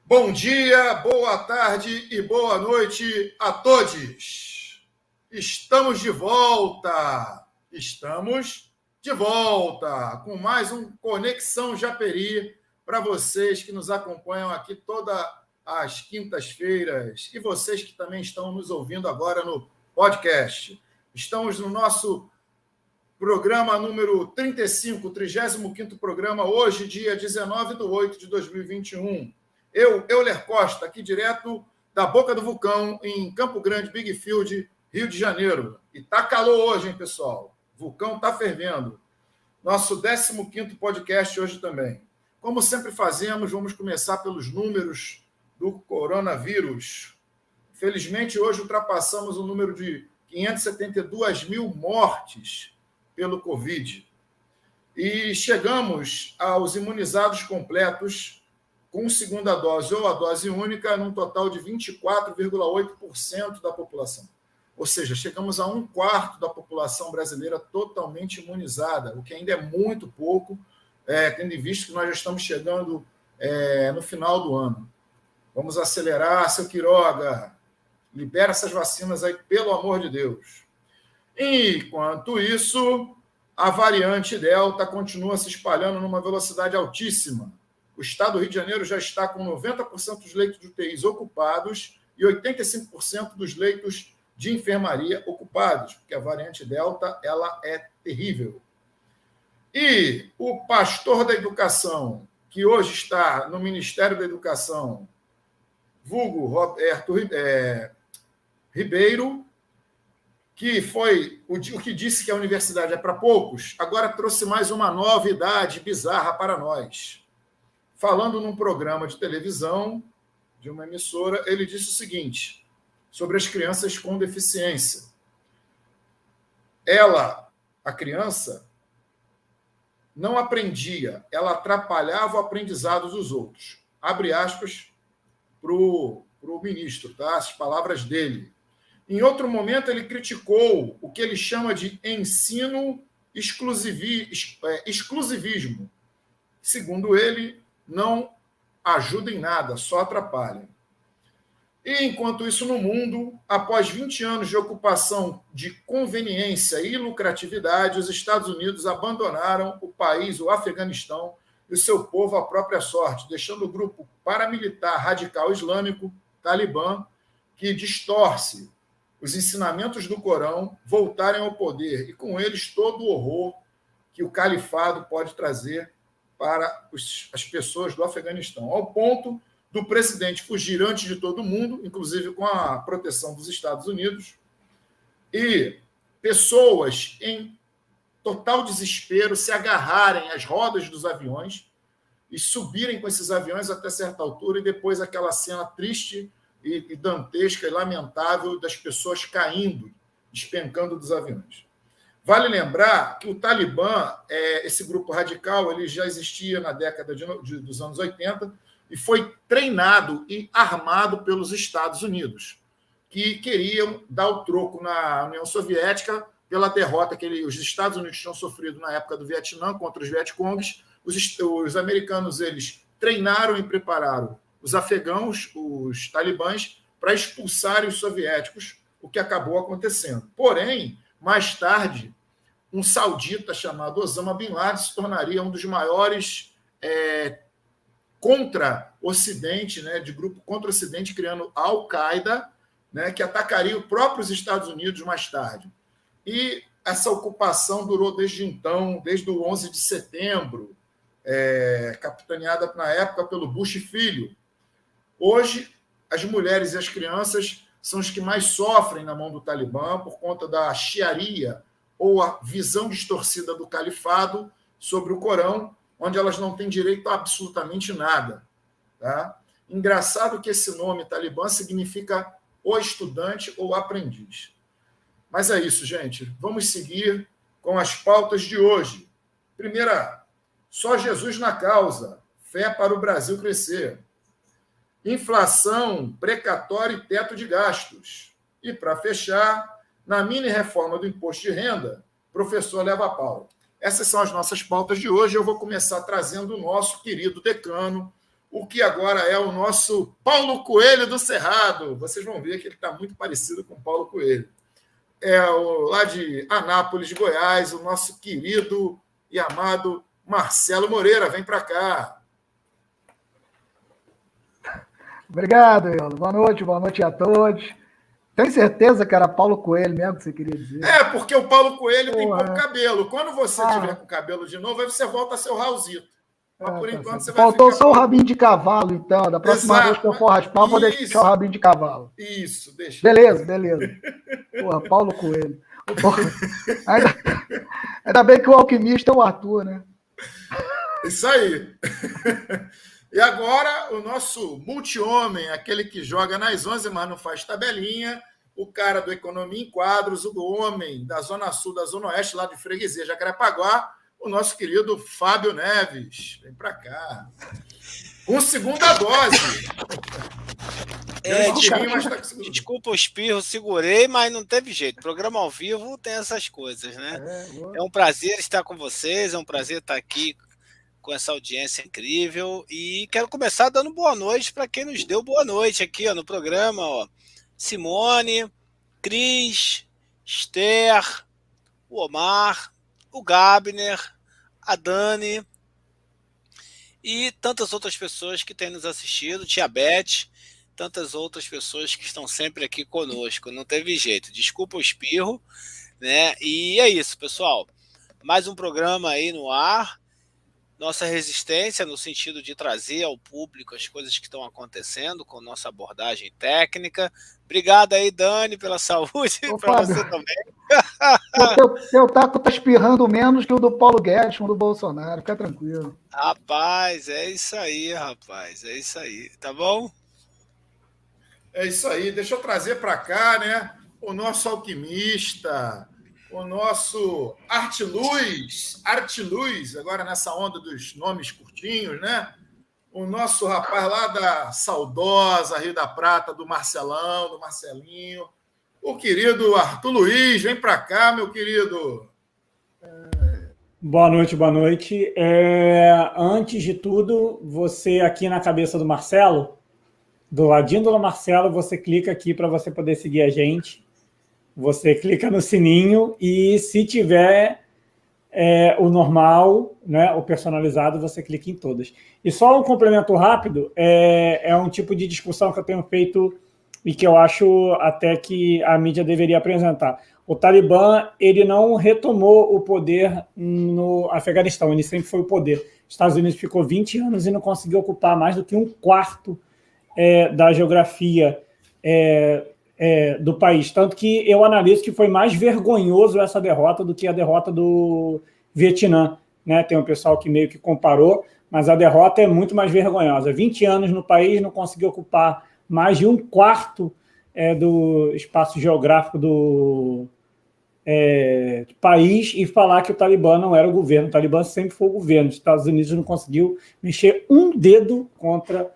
Bom dia, boa tarde e boa noite a todos. Estamos de volta. Com mais um Conexão Japeri para vocês que nos acompanham aqui todas as quintas-feiras e vocês que também estão nos ouvindo agora no podcast. Estamos no nosso programa número 35, 35º programa, hoje, dia 19/8/2021. Eu, Euler Costa, aqui direto da Boca do Vulcão, em Campo Grande, Big Field, Rio de Janeiro. E tá calor hoje, hein, pessoal? O vulcão tá fervendo. Nosso 15º podcast hoje também. Como sempre fazemos, vamos começar pelos números do coronavírus. Felizmente, hoje ultrapassamos o número de 572 mil mortes pelo Covid. E chegamos aos imunizados completos com segunda dose ou a dose única, num total de 24,8% da população. Ou seja, chegamos a 1/4 da população brasileira totalmente imunizada, o que ainda é muito pouco, tendo em vista que nós já estamos chegando no final do ano. Vamos acelerar, seu Quiroga. Libera essas vacinas aí, pelo amor de Deus. Enquanto isso, a variante Delta continua se espalhando numa velocidade altíssima. O estado do Rio de Janeiro já está com 90% dos leitos de UTIs ocupados e 85% dos leitos de enfermaria ocupados, porque a variante Delta ela é terrível. E o pastor da educação, que hoje está no Ministério da Educação, vulgo Roberto Ribeiro, que foi o que disse que a universidade é para poucos, agora trouxe mais uma novidade bizarra para nós. Falando num programa de televisão de uma emissora, ele disse o seguinte, sobre as crianças com deficiência. Ela, a criança, não aprendia, ela atrapalhava o aprendizado dos outros. Abre aspas para o ministro, tá? As palavras dele. Em outro momento, ele criticou o que ele chama de ensino exclusivismo. Segundo ele, não ajuda em nada, só atrapalha. E, enquanto isso, no mundo, após 20 anos de ocupação de conveniência e lucratividade, os Estados Unidos abandonaram o país, o Afeganistão, e o seu povo à própria sorte, deixando o grupo paramilitar radical islâmico, Talibã, que distorce os ensinamentos do Corão, voltarem ao poder, e com eles todo o horror que o califado pode trazer para as pessoas do Afeganistão, ao ponto do presidente fugir antes de todo mundo, inclusive com a proteção dos Estados Unidos, e pessoas em total desespero se agarrarem às rodas dos aviões e subirem com esses aviões até certa altura, e depois aquela cena triste e dantesca e lamentável das pessoas caindo, despencando dos aviões. Vale lembrar que o Talibã, esse grupo radical, ele já existia na década dos anos 80 e foi treinado e armado pelos Estados Unidos, que queriam dar o troco na União Soviética pela derrota que os Estados Unidos tinham sofrido na época do Vietnã contra os Vietcongs. Os americanos eles treinaram e prepararam os afegãos, os talibãs, para expulsarem os soviéticos, o que acabou acontecendo. Porém, mais tarde, um saudita chamado Osama Bin Laden se tornaria um dos maiores contra-Ocidente, né, de grupo contra-Ocidente, criando a Al-Qaeda, né, que atacaria os próprios Estados Unidos mais tarde. E essa ocupação durou desde então, desde o 11 de setembro, capitaneada na época pelo Bush Filho. Hoje, as mulheres e as crianças são os que mais sofrem na mão do Talibã por conta da Sharia, ou a visão distorcida do califado sobre o Corão, onde elas não têm direito a absolutamente nada. Tá? Engraçado que esse nome Talibã significa ou estudante ou aprendiz. Mas é isso, gente. Vamos seguir com as pautas de hoje. Primeira, só Jesus na causa. Fé para o Brasil crescer. Inflação, precatório e teto de gastos. E, para fechar, na mini-reforma do imposto de renda, professor leva pau. Essas são as nossas pautas de hoje. Eu vou começar trazendo o nosso querido decano, o que agora é o nosso Paulo Coelho do Cerrado. Vocês vão ver que ele está muito parecido com o Paulo Coelho. Lá de Anápolis, Goiás, o nosso querido e amado Marcelo Moreira. Vem para cá. Obrigado, Euler. Boa noite a todos. Tem certeza que era Paulo Coelho mesmo que você queria dizer? Porque o Paulo Coelho tem pouco cabelo. Quando você tiver com cabelo de novo, aí você volta a ser o Raulzito. Mas por enquanto você vai Faltou só o rabinho de cavalo, então. Da próxima vez que eu for raspar, eu vou deixar o rabinho de cavalo. Isso, deixa. Beleza. Paulo Coelho. Ainda bem que o alquimista é o Arthur, né? Isso aí. E agora, o nosso multi-homem, aquele que joga nas 11, mas não faz tabelinha, o cara do Economia em Quadros, o homem da Zona Sul, da Zona Oeste, lá de Freguesia, Jacarepaguá, o nosso querido Fábio Neves. Vem para cá. Com segunda dose. Desculpa o espirro, segurei, mas não teve jeito. Programa ao vivo tem essas coisas, né? É um prazer estar com vocês, é um prazer estar aqui com essa audiência incrível. E quero começar dando boa noite para quem nos deu boa noite aqui no programa. Simone, Cris, Esther, o Omar, o Gabner, a Dani e tantas outras pessoas que têm nos assistido, Tia Beth, tantas outras pessoas que estão sempre aqui conosco. Não teve jeito, desculpa o espirro, né? E é isso, pessoal. Mais um programa aí no ar. Nossa resistência no sentido de trazer ao público as coisas que estão acontecendo com nossa abordagem técnica. Obrigado aí, Dani, pela saúde, para você também. Seu taco tá espirrando menos que o do Paulo Guedes, o do Bolsonaro, fica tranquilo. Rapaz, é isso aí, tá bom? É isso aí, deixa eu trazer para cá, né, o nosso alquimista, o nosso Artiluz, agora nessa onda dos nomes curtinhos, né? O nosso rapaz lá da saudosa Rio da Prata, do Marcelão, do Marcelinho, o querido Arthur Luiz, vem para cá, meu querido. Boa noite. Antes de tudo, você aqui na cabeça do Marcelo, do ladinho do Marcelo, você clica aqui para você poder seguir a gente. Você clica no sininho e se tiver o normal, né, o personalizado, você clica em todas. E só um complemento rápido, é um tipo de discussão que eu tenho feito e que eu acho até que a mídia deveria apresentar. O Talibã, ele não retomou o poder no Afeganistão, ele sempre foi o poder. Os Estados Unidos ficou 20 anos e não conseguiu ocupar mais do que um quarto da geografia do país. Tanto que eu analiso que foi mais vergonhoso essa derrota do que a derrota do Vietnã. Né? Tem um pessoal que meio que comparou, mas a derrota é muito mais vergonhosa. 20 anos no país, não conseguiu ocupar mais de um quarto do espaço geográfico do país e falar que o Talibã não era o governo. O Talibã sempre foi o governo. Os Estados Unidos não conseguiu mexer um dedo contra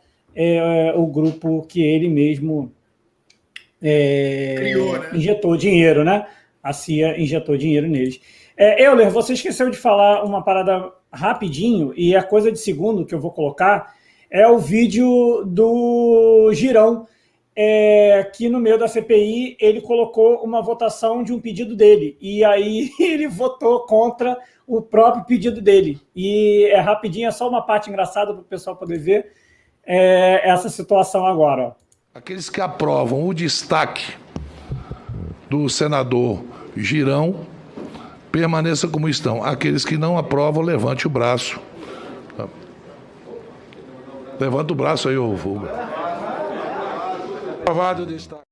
o grupo que ele mesmo criou, né? Injetou dinheiro, né? A CIA injetou dinheiro neles. Euler, você esqueceu de falar uma parada rapidinho, e a coisa de segundo que eu vou colocar é o vídeo do Girão, que no meio da CPI ele colocou uma votação de um pedido dele, e aí ele votou contra o próprio pedido dele. E é rapidinho, é só uma parte engraçada para o pessoal poder ver essa situação agora. Ó. Aqueles que aprovam o destaque do senador Girão, permaneça como estão. Aqueles que não aprovam, levante o braço. Levanta o braço aí, ô Vulga. Aprovado o destaque.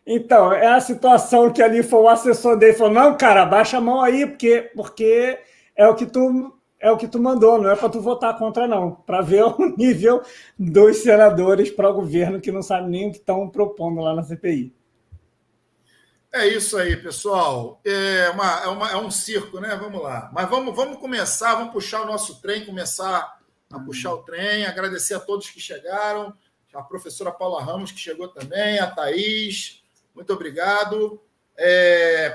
Então, é a situação que ali foi o assessor dele, falou, não, cara, baixa a mão aí, porque é o que tu mandou, não é para tu votar contra, não. Para ver o nível dos senadores para o governo que não sabe nem o que estão propondo lá na CPI. É isso aí, pessoal. É um circo, né? Vamos lá. Mas vamos começar, vamos puxar o nosso trem, começar a puxar o trem. Agradecer a todos que chegaram, a professora Paula Ramos, que chegou também, a Thaís. Muito obrigado.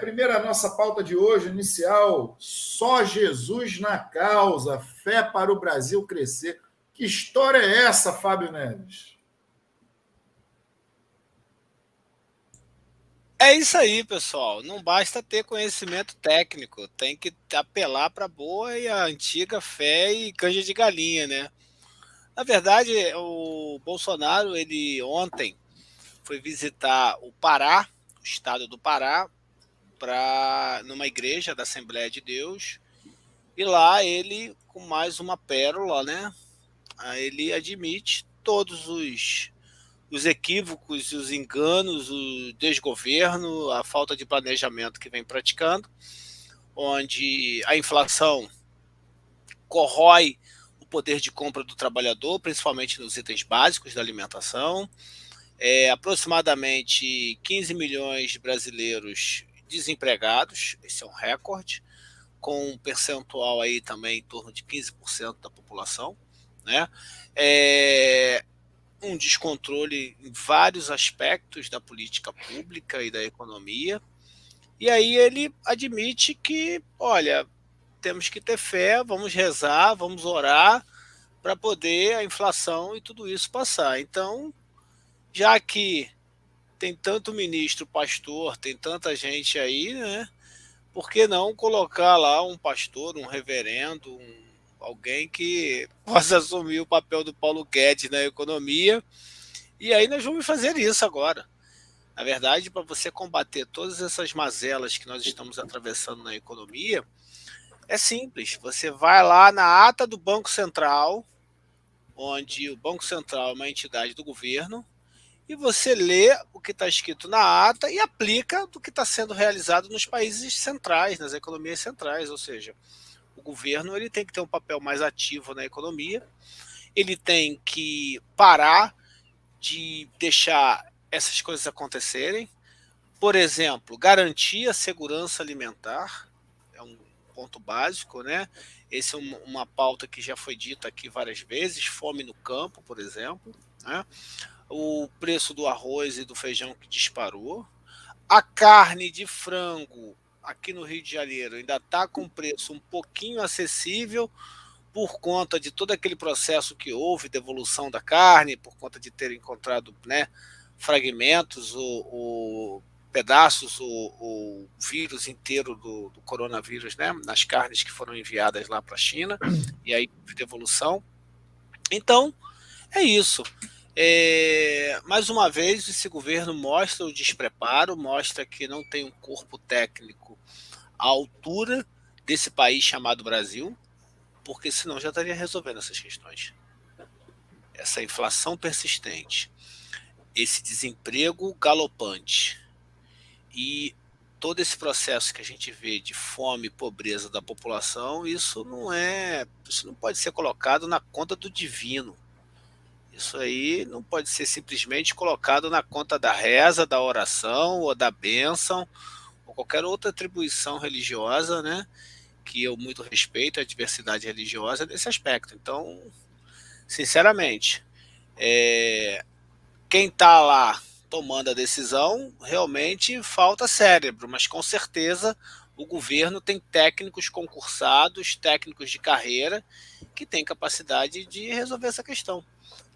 Primeira nossa pauta de hoje, inicial, só Jesus na causa, fé para o Brasil crescer. Que história é essa, Fábio Neves? É isso aí, pessoal. Não basta ter conhecimento técnico, tem que apelar para a boa e a antiga fé e canja de galinha, né? Na verdade, o Bolsonaro, ele ontem foi visitar o Pará, o estado do Pará, numa igreja da Assembleia de Deus, e lá ele, com mais uma pérola, né? Ele admite todos os equívocos, os enganos, o desgoverno, a falta de planejamento que vem praticando, onde a inflação corrói o poder de compra do trabalhador, principalmente nos itens básicos da alimentação. Aproximadamente 15 milhões de brasileiros desempregados, esse é um recorde, com um percentual aí também em torno de 15% da população, né? Um descontrole em vários aspectos da política pública e da economia. E aí ele admite que, olha, temos que ter fé, vamos rezar, vamos orar para poder a inflação e tudo isso passar. Então, já que tem tanto ministro, pastor, tem tanta gente aí, né? Por que não colocar lá um pastor, um reverendo, alguém que possa assumir o papel do Paulo Guedes na economia? E aí nós vamos fazer isso agora. Na verdade, para você combater todas essas mazelas que nós estamos atravessando na economia, é simples. Você vai lá na ata do Banco Central, onde o Banco Central é uma entidade do governo, e você lê o que está escrito na ata e aplica do que está sendo realizado nos países centrais, nas economias centrais. Ou seja, o governo ele tem que ter um papel mais ativo na economia, ele tem que parar de deixar essas coisas acontecerem. Por exemplo, garantir a segurança alimentar é um ponto básico, né? Essa é uma pauta que já foi dita aqui várias vezes, fome no campo, por exemplo, né? O preço do arroz e do feijão que disparou, a carne de frango aqui no Rio de Janeiro ainda está com preço um pouquinho acessível por conta de todo aquele processo que houve de evolução da carne, por conta de ter encontrado, né, fragmentos ou pedaços ou vírus inteiro do coronavírus, né, nas carnes que foram enviadas lá para a China, e aí de evolução. Então, é isso. Mais uma vez, esse governo mostra o despreparo, mostra que não tem um corpo técnico à altura desse país chamado Brasil, porque senão já estaria resolvendo essas questões. Essa inflação persistente, esse desemprego galopante e todo esse processo que a gente vê de fome e pobreza da população, isso não pode ser colocado na conta do divino. Isso aí não pode ser simplesmente colocado na conta da reza, da oração ou da bênção ou qualquer outra atribuição religiosa, né? Que eu muito respeito a diversidade religiosa nesse aspecto. Então, sinceramente, quem está lá tomando a decisão, realmente falta cérebro, mas com certeza o governo tem técnicos concursados, técnicos de carreira, que têm capacidade de resolver essa questão.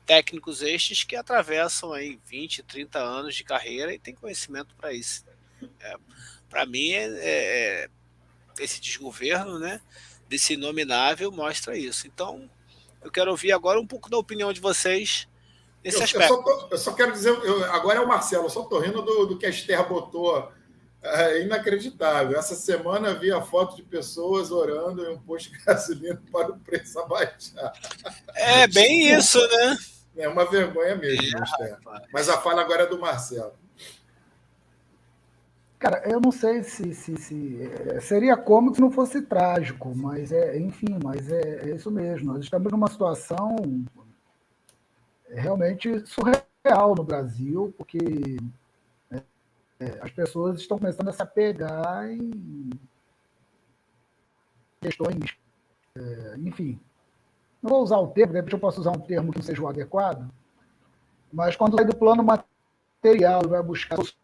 Técnicos estes que atravessam aí 20, 30 anos de carreira e têm conhecimento para isso. Para mim, esse desgoverno, né, desse inominável mostra isso. Então, eu quero ouvir agora um pouco da opinião de vocês nesse aspecto. Eu só quero dizer, agora é o Marcelo, eu só estou rindo do que a Esther botou. É inacreditável. Essa semana vi a foto de pessoas orando em um posto de gasolina para o preço abaixar. É bem isso, né? É uma vergonha mesmo, Esther. Mas a fala agora é do Marcelo. Cara, eu não sei se seria cômico se não fosse trágico, mas enfim, mas é isso mesmo. Nós estamos numa situação realmente surreal no Brasil, porque as pessoas estão começando a se apegar em questões, enfim. Não vou usar o termo, de repente eu posso usar um termo que não seja o adequado, mas quando sai do plano material e vai buscar os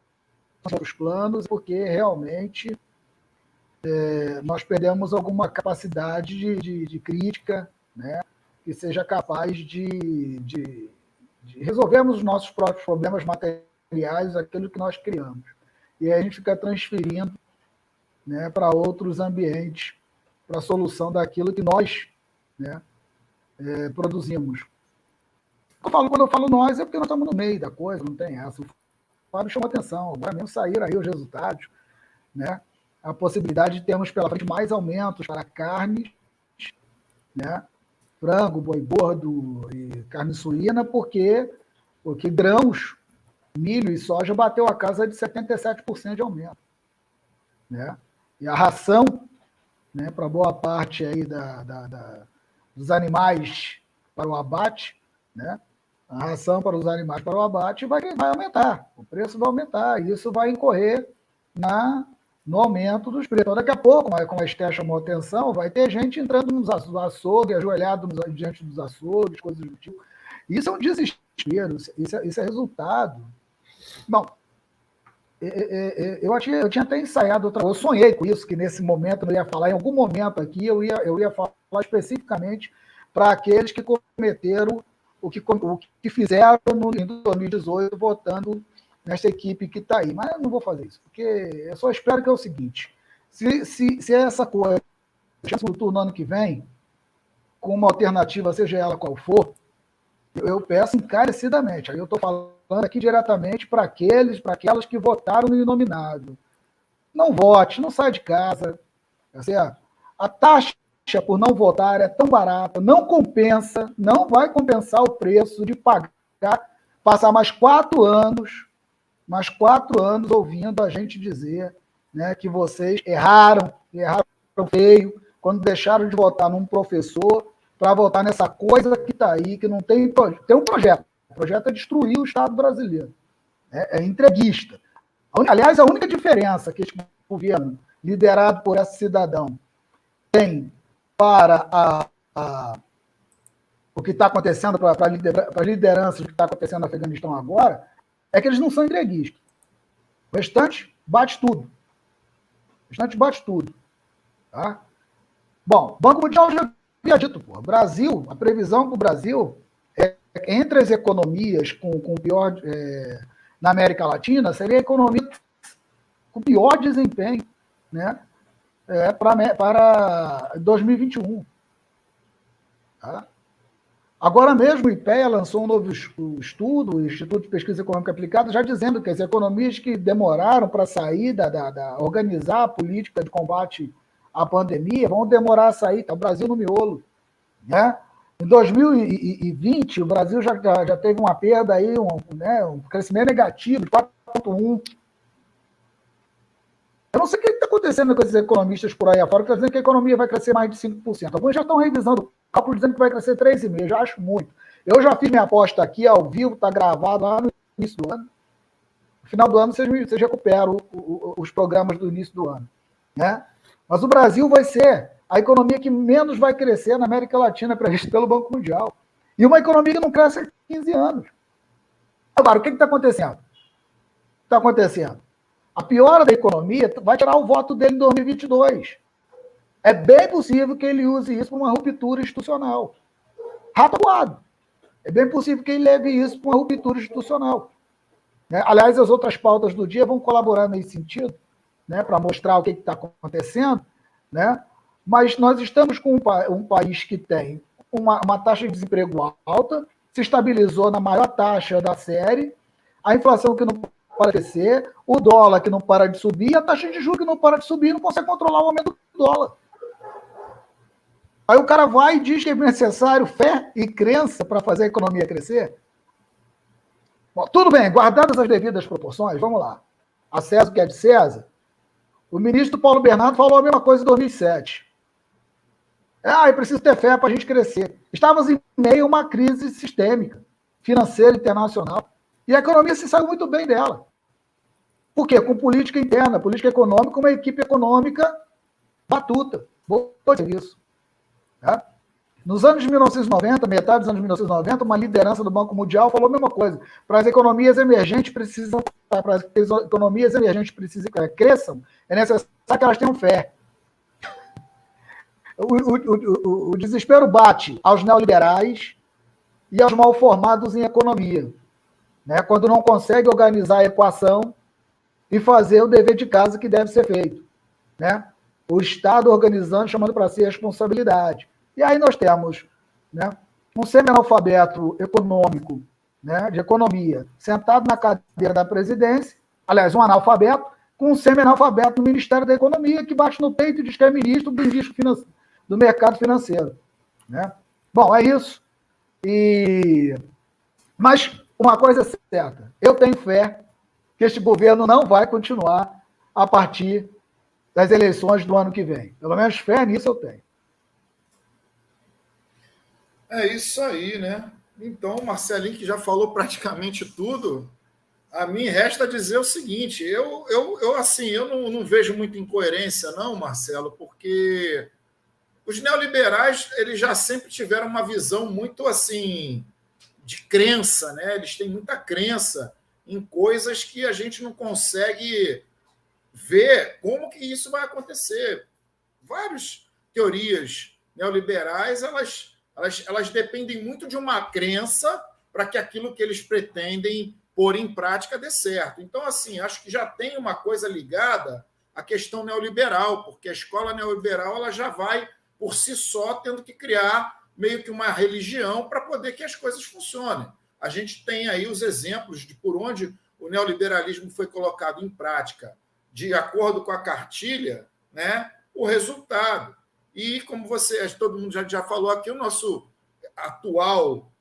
planos, porque realmente nós perdemos alguma capacidade de crítica, né? que seja capaz de resolvermos os nossos próprios problemas materiais, aquilo que nós criamos. E aí a gente fica transferindo, né, para outros ambientes, para a solução daquilo que nós, né, produzimos. Quando eu falo nós, é porque nós estamos no meio da coisa, não tem essa. O Fábio chamou atenção, agora mesmo saíram aí os resultados, né? A possibilidade de termos pela frente mais aumentos para carnes, né? Frango, boi gordo e carne suína, porque grãos, milho e soja bateu a casa de 77% de aumento, né? E a ração, né, para boa parte aí dos animais para o abate, né? A ração para os animais para o abate vai aumentar, o preço vai aumentar, e isso vai incorrer no aumento dos preços. Então, daqui a pouco, como a Esther chamou a atenção, vai ter gente entrando nos açougues, ajoelhado diante dos açougues, coisas do tipo. Isso é um desespero, isso é resultado. Bom, eu tinha até ensaiado outra coisa, eu sonhei com isso, que nesse momento eu ia falar, em algum momento aqui, eu ia falar especificamente para aqueles que cometeram o que fizeram em 2018, votando nessa equipe que está aí. Mas eu não vou fazer isso, porque eu só espero que é o seguinte, se essa coisa, no turno ano que vem, com uma alternativa, seja ela qual for, eu peço encarecidamente, aí eu estou falando aqui diretamente para aquelas que votaram no inominado. Não vote, não saia de casa, tá certo? A taxa por não votar é tão barata, não compensa, não vai compensar o preço de passar mais 4 anos ouvindo a gente dizer, né, que vocês erraram feio, quando deixaram de votar num professor para votar nessa coisa que está aí, que não tem um projeto. O projeto é destruir o Estado brasileiro. É entreguista. Aliás, a única diferença que este governo, liderado por esse cidadão, tem para o que está acontecendo, para a liderança do que está acontecendo no Afeganistão agora, é que eles não são entreguistas. O restante bate tudo. Tá? Bom, Banco Mundial já havia dito, Brasil, a previsão para o Brasil é entre as economias com pior na América Latina, seria a economia com pior desempenho, né? Para 2021. Tá? Agora mesmo o IPEA lançou um novo estudo, o Instituto de Pesquisa Econômica Aplicada, já dizendo que as economias que demoraram para sair organizar a política de combate à pandemia vão demorar a sair, está o Brasil no miolo. Né? Em 2020, o Brasil já teve uma perda, aí, um crescimento negativo de 4,1%. Eu não sei o que está acontecendo com esses economistas por aí afora, que estão dizendo que a economia vai crescer mais de 5%. Alguns já estão revisando o cálculo dizendo que vai crescer 3,5%. Eu já acho muito. Eu já fiz minha aposta aqui ao vivo, está gravado lá no início do ano. No final do ano, vocês recuperam os programas do início do ano. Né? Mas o Brasil vai ser a economia que menos vai crescer na América Latina, previsto pelo Banco Mundial. E uma economia que não cresce há 15 anos. Agora, o que está acontecendo? Está acontecendo. A piora da economia vai tirar o voto dele em 2022. É bem possível que ele use isso para uma ruptura institucional. Rataguado. É bem possível que ele leve isso para uma ruptura institucional. Né? Aliás, as outras pautas do dia vão colaborar nesse sentido, né, para mostrar o que está acontecendo. Né? Mas nós estamos com um país que tem uma taxa de desemprego alta, se estabilizou na maior taxa da série, a inflação que não para de crescer, o dólar que não para de subir, e a taxa de juros que não para de subir, não consegue controlar o aumento do dólar. Aí o cara vai e diz que é necessário fé e crença para fazer a economia crescer. Bom, tudo bem, guardadas as devidas proporções, vamos lá. A César o que é de César, o ministro Paulo Bernardo falou a mesma coisa em 2007. Eu preciso ter fé para a gente crescer. Estávamos em meio a uma crise sistêmica, financeira, internacional. E a economia se saiu muito bem dela. Por quê? Com política interna, política econômica, uma equipe econômica batuta. Vou dizer isso. Tá? Nos anos de 1990, metade dos anos de 1990, uma liderança do Banco Mundial falou a mesma coisa. Para as economias emergentes cresçam, é necessário que elas tenham fé. o desespero bate aos neoliberais e aos mal formados em economia, né? Quando não consegue organizar a equação e fazer o dever de casa que deve ser feito, né? O Estado organizando, chamando para si a responsabilidade. E aí nós temos, né, um semi-analfabeto econômico, né, de economia, sentado na cadeira da presidência, aliás, um analfabeto, com um semi-analfabeto no Ministério da Economia, que bate no peito e diz que é ministro do mercado financeiro, né? Bom, é isso. Mas uma coisa é certa, eu tenho fé que este governo não vai continuar a partir das eleições do ano que vem. Pelo menos fé nisso eu tenho. É isso aí, né? Então, o Marcelinho, que já falou praticamente tudo, a mim resta dizer o seguinte, eu não vejo muita incoerência, não, Marcelo, porque os neoliberais, eles já sempre tiveram uma visão muito, assim, de crença, né? Eles têm muita crença em coisas que a gente não consegue ver como que isso vai acontecer. Várias teorias neoliberais, elas dependem muito de uma crença para que aquilo que eles pretendem pôr em prática dê certo. Então, assim, acho que já tem uma coisa ligada à questão neoliberal, porque a escola neoliberal ela já vai, por si só, tendo que criar meio que uma religião para poder que as coisas funcionem. A gente tem aí os exemplos de por onde o neoliberalismo foi colocado em prática de acordo com a cartilha, né, o resultado. E, como todo mundo já falou aqui, o nosso atual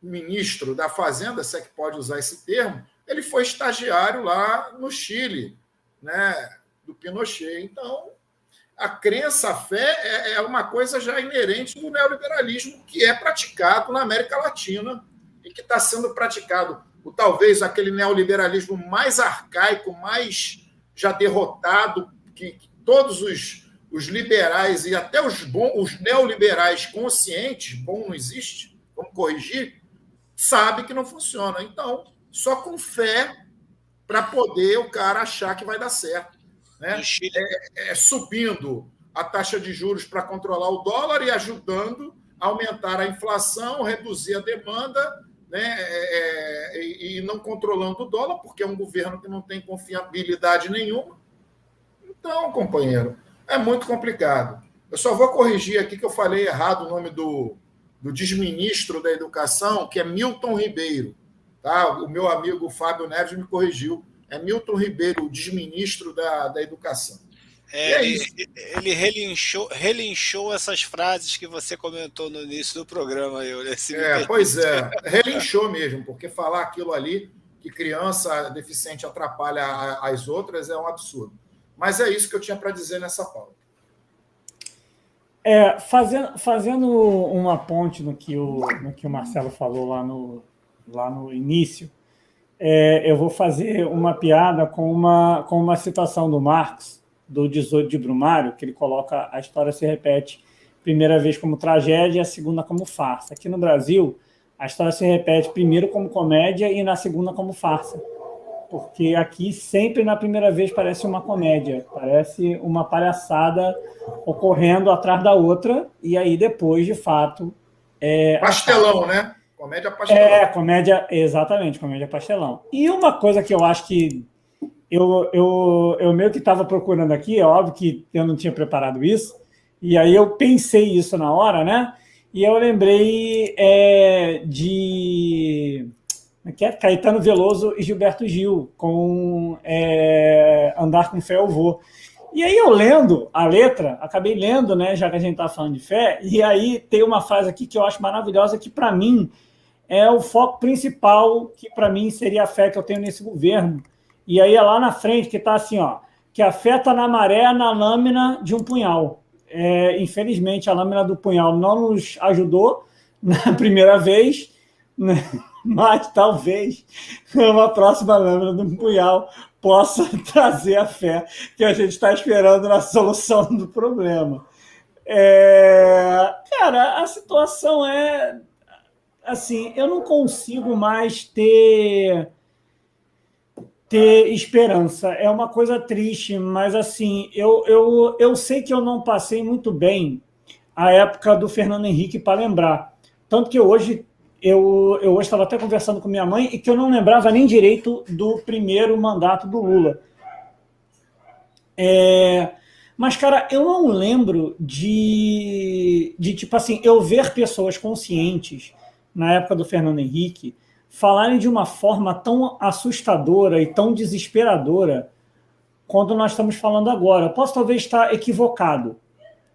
ministro da Fazenda, se é que pode usar esse termo, ele foi estagiário lá no Chile, né, do Pinochet. Então, a crença, a fé é uma coisa já inerente do neoliberalismo que é praticado na América Latina e que está sendo praticado, talvez aquele neoliberalismo mais arcaico, mais já derrotado, que todos os liberais e até os neoliberais conscientes, bom não existe, vamos corrigir, sabe que não funciona. Então, só com fé para poder o cara achar que vai dar certo, né? Subindo a taxa de juros para controlar o dólar e ajudando a aumentar a inflação, reduzir a demanda, né? E não controlando o dólar, porque é um governo que não tem confiabilidade nenhuma. Então, companheiro, é muito complicado. Eu só vou corrigir aqui que eu falei errado o nome do desministro da Educação, que é Milton Ribeiro. Tá? O meu amigo Fábio Neves me corrigiu. É Milton Ribeiro, o desministro da Educação. Ele relinchou essas frases que você comentou no início do programa. Pois é, relinchou mesmo, porque falar aquilo ali, que criança deficiente atrapalha as outras, é um absurdo. Mas é isso que eu tinha para dizer nessa pauta. Fazendo uma ponte no que o Marcelo falou lá no início, eu vou fazer uma piada com uma citação do Marx, do 18 de Brumário, que ele coloca: a história se repete primeira vez como tragédia e a segunda como farsa. Aqui no Brasil, a história se repete primeiro como comédia e na segunda como farsa. Porque aqui sempre na primeira vez parece uma comédia, parece uma palhaçada ocorrendo atrás da outra, e aí depois, de fato... pastelão, né? Comédia pastelão. Exatamente, comédia pastelão. E uma coisa que eu acho que eu meio que estava procurando aqui, é óbvio que eu não tinha preparado isso, e aí eu pensei isso na hora, né? E eu lembrei de Caetano Veloso e Gilberto Gil, com Andar com Fé Eu Vou. E aí eu lendo a letra, acabei lendo, né, já que a gente está falando de fé, e aí tem uma frase aqui que eu acho maravilhosa, que para mim é o foco principal, que para mim seria a fé que eu tenho nesse governo. E aí é lá na frente que está assim, ó, que a fé está na maré, na lâmina de um punhal. Infelizmente, a lâmina do punhal não nos ajudou na primeira vez, né? Mas talvez uma próxima lâmina do punhal possa trazer a fé que a gente está esperando na solução do problema. Cara, a situação é assim, eu não consigo mais ter ter esperança. É uma coisa triste, mas assim, eu sei que eu não passei muito bem a época do Fernando Henrique para lembrar. Tanto que hoje eu estava até conversando com minha mãe e que eu não lembrava nem direito do primeiro mandato do Lula. Mas, cara, eu não lembro de tipo assim, eu ver pessoas conscientes na época do Fernando Henrique falarem de uma forma tão assustadora e tão desesperadora quanto nós estamos falando agora. Eu posso talvez estar equivocado,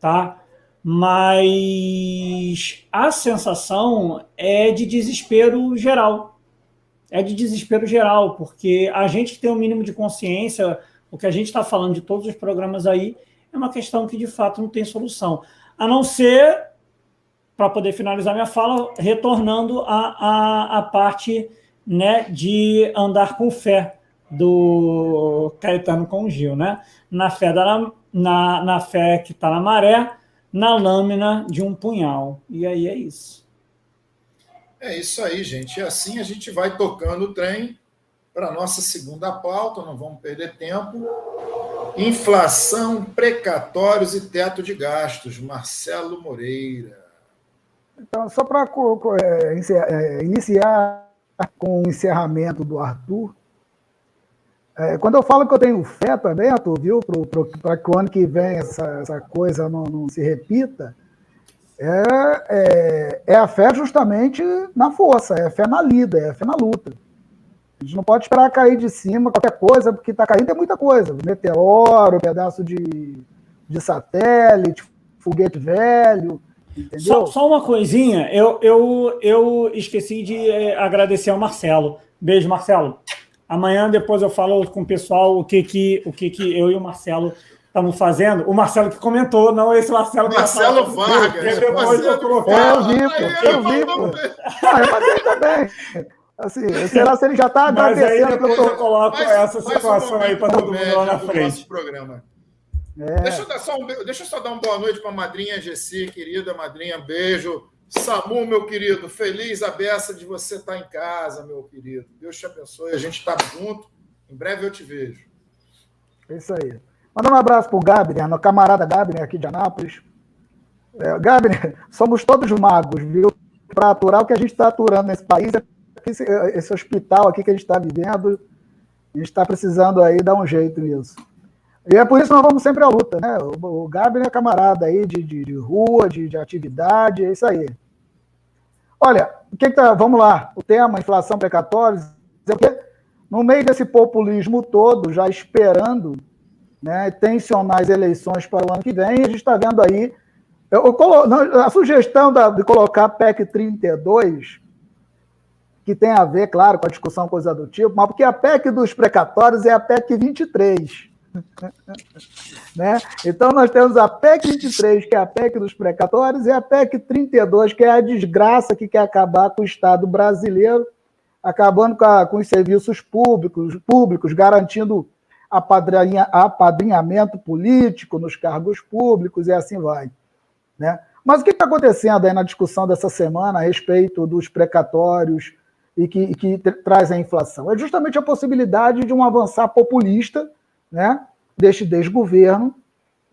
tá? Mas a sensação é de desespero geral. É de desespero geral, porque a gente que tem um mínimo de consciência, o que a gente está falando de todos os programas aí, é uma questão que de fato não tem solução. A não ser, para poder finalizar minha fala, retornando à parte, né, de andar com fé do Caetano com o Gil, né? Na fé que está na maré, na lâmina de um punhal. E aí é isso. É isso aí, gente. E assim a gente vai tocando o trem para a nossa segunda pauta, não vamos perder tempo. Inflação, precatórios e teto de gastos. Marcelo Moreira. Então, só para iniciar com o encerramento do Arthur, quando eu falo que eu tenho fé também, Arthur, viu, para que o ano que vem essa coisa não se repita, é a fé justamente na força, é a fé na lida, é a fé na luta. A gente não pode esperar cair de cima qualquer coisa, porque está caindo é muita coisa. Meteoro, pedaço de satélite, foguete velho, entendeu? Só uma coisinha, eu esqueci de agradecer ao Marcelo. Beijo, Marcelo. Amanhã, depois eu falo com o pessoal o que eu e o Marcelo estamos fazendo. O Marcelo que comentou, não esse Marcelo que Marcelo Vargas. Eu vi, pô. Eu mandei também. Assim, será se ele já está agradecendo? Mas aí depois eu coloco essa situação aí para todo mundo lá na frente. Programa. Deixa eu só dar uma boa noite para a madrinha Gessi, querida madrinha, beijo. Samu, meu querido, feliz a beça de você estar em casa, meu querido. Deus te abençoe, a gente está junto. Em breve eu te vejo. É isso aí. Mandando um abraço para o Gabner, meu camarada Gabner aqui de Anápolis. Gabner, somos todos magos, viu? Para aturar o que a gente está aturando nesse país, esse hospital aqui que a gente está vivendo, a gente está precisando aí dar um jeito nisso. E é por isso que nós vamos sempre à luta, né? O Gabner é camarada aí de rua, de atividade, é isso aí. Olha, vamos lá, o tema inflação precatórios, no meio desse populismo todo, já esperando, né, tensionar as eleições para o ano que vem, a gente está vendo aí, a sugestão de colocar a PEC 32, que tem a ver, claro, com a discussão, coisa do tipo, mas porque a PEC dos precatórios é a PEC 23. Né? Então nós temos a PEC 23, que é a PEC dos precatórios, e a PEC 32, que é a desgraça que quer acabar com o Estado brasileiro, acabando com os serviços públicos, garantindo apadrinhamento político nos cargos públicos e assim vai. Né? Mas o que está acontecendo aí na discussão dessa semana a respeito dos precatórios e que traz a inflação? É justamente a possibilidade de um avançar populista, né, deste desgoverno,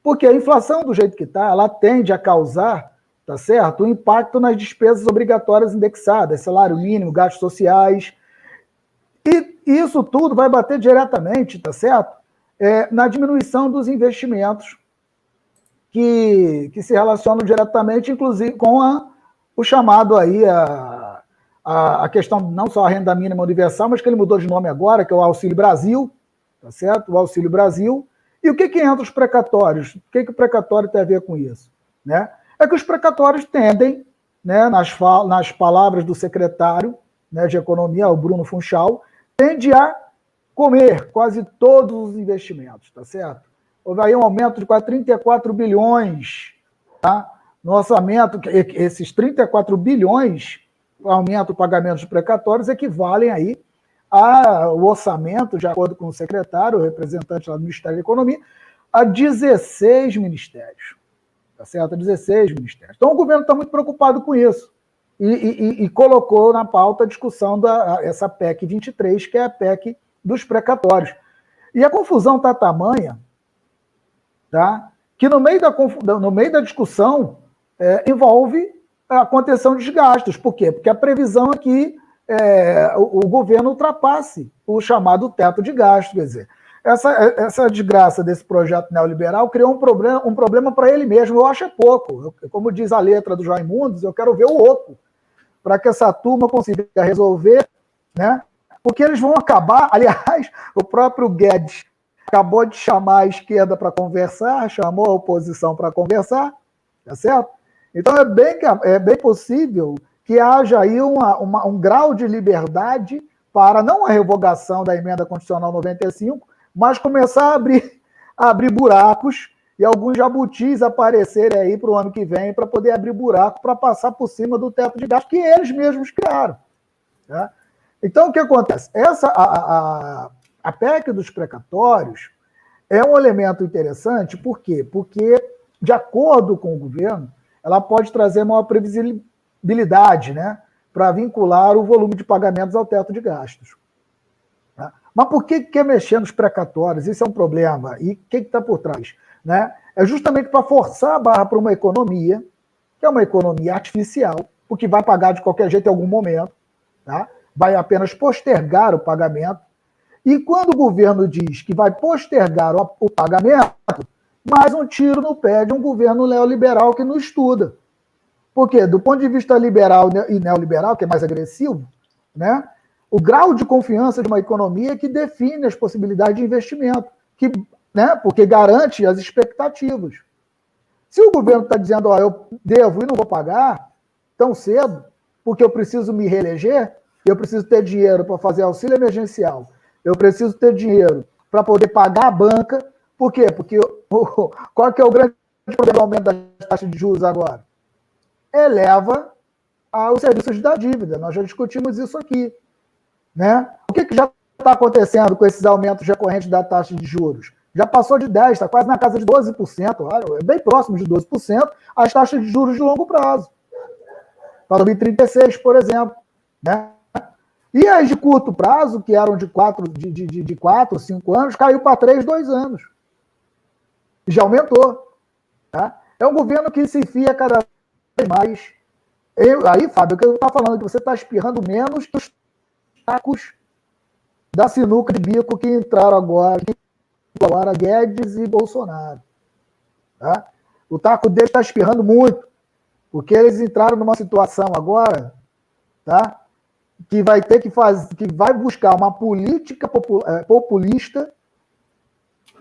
porque a inflação, do jeito que está, ela tende a causar, tá certo, um impacto nas despesas obrigatórias indexadas, salário mínimo, gastos sociais, e isso tudo vai bater diretamente, tá certo, na diminuição dos investimentos que se relacionam diretamente, inclusive, com o chamado aí, a questão não só a renda mínima universal, mas que ele mudou de nome agora, que é o Auxílio Brasil, tá certo? O Auxílio Brasil. E o que entra os precatórios? O que o precatório tem a ver com isso? Né? É que os precatórios tendem, né, nas palavras do secretário, né, de Economia, o Bruno Funchal, tende a comer quase todos os investimentos, tá certo? Houve aí um aumento de quase 34 bilhões, tá? No orçamento, esses 34 bilhões, o aumento do pagamento dos precatórios, equivalem aí o orçamento, de acordo com o secretário, o representante lá do Ministério da Economia, a 16 ministérios. Tá certo? 16 ministérios. Então, o governo está muito preocupado com isso e colocou na pauta a discussão dessa PEC 23, que é a PEC dos precatórios. E a confusão está tamanha, tá? Que no meio da discussão envolve a contenção de gastos. Por quê? Porque a previsão é que o governo ultrapasse o chamado teto de gastos. Quer dizer, essa desgraça desse projeto neoliberal criou um problema para ele mesmo. Eu acho pouco. Como diz a letra dos Raimundos, eu quero ver o oco para que essa turma consiga resolver, né? Porque eles vão acabar. Aliás, o próprio Guedes acabou de chamar a esquerda para conversar, chamou a oposição para conversar, tá certo? Então é bem possível que haja aí um grau de liberdade para não a revogação da emenda constitucional 95, mas começar a abrir buracos e alguns jabutis aparecerem aí para o ano que vem para poder abrir buraco para passar por cima do teto de gasto que eles mesmos criaram. Tá? Então, o que acontece? A PEC dos precatórios é um elemento interessante, por quê? Porque, de acordo com o governo, ela pode trazer maior previsibilidade, né, para vincular o volume de pagamentos ao teto de gastos. Tá? Mas por que quer mexer nos precatórios? Isso é um problema. E o que está por trás? Né? É justamente para forçar a barra para uma economia, que é uma economia artificial, porque vai pagar de qualquer jeito em algum momento, tá? Vai apenas postergar o pagamento. E quando o governo diz que vai postergar o pagamento, mais um tiro no pé de um governo neoliberal que não estuda. Por quê? Do ponto de vista liberal e neoliberal, que é mais agressivo, né, o grau de confiança de uma economia que define as possibilidades de investimento, né, porque garante as expectativas. Se o governo está dizendo, eu devo e não vou pagar tão cedo, porque eu preciso me reeleger, eu preciso ter dinheiro para fazer auxílio emergencial, eu preciso ter dinheiro para poder pagar a banca. Por quê? Porque qual que é o grande problema do aumento das taxas de juros agora? Eleva os serviços da dívida. Nós já discutimos isso aqui. Né? O que já está acontecendo com esses aumentos recorrentes da taxa de juros? Já passou de 10%, está quase na casa de 12%, é bem próximo de 12%, as taxas de juros de longo prazo. Para 2036, por exemplo. Né? E as de curto prazo, que eram de 4, 5 anos, caiu para 3, 2 anos. Já aumentou. Tá? É um governo que se enfia cada vez mais. Aí, Fábio, o que eu estou falando, que você está espirrando menos que os tacos da sinuca de bico que entraram agora Guedes e Bolsonaro. Tá? O taco deles está espirrando muito, porque eles entraram numa situação agora, tá? Que vai ter que fazer, que vai buscar uma política populista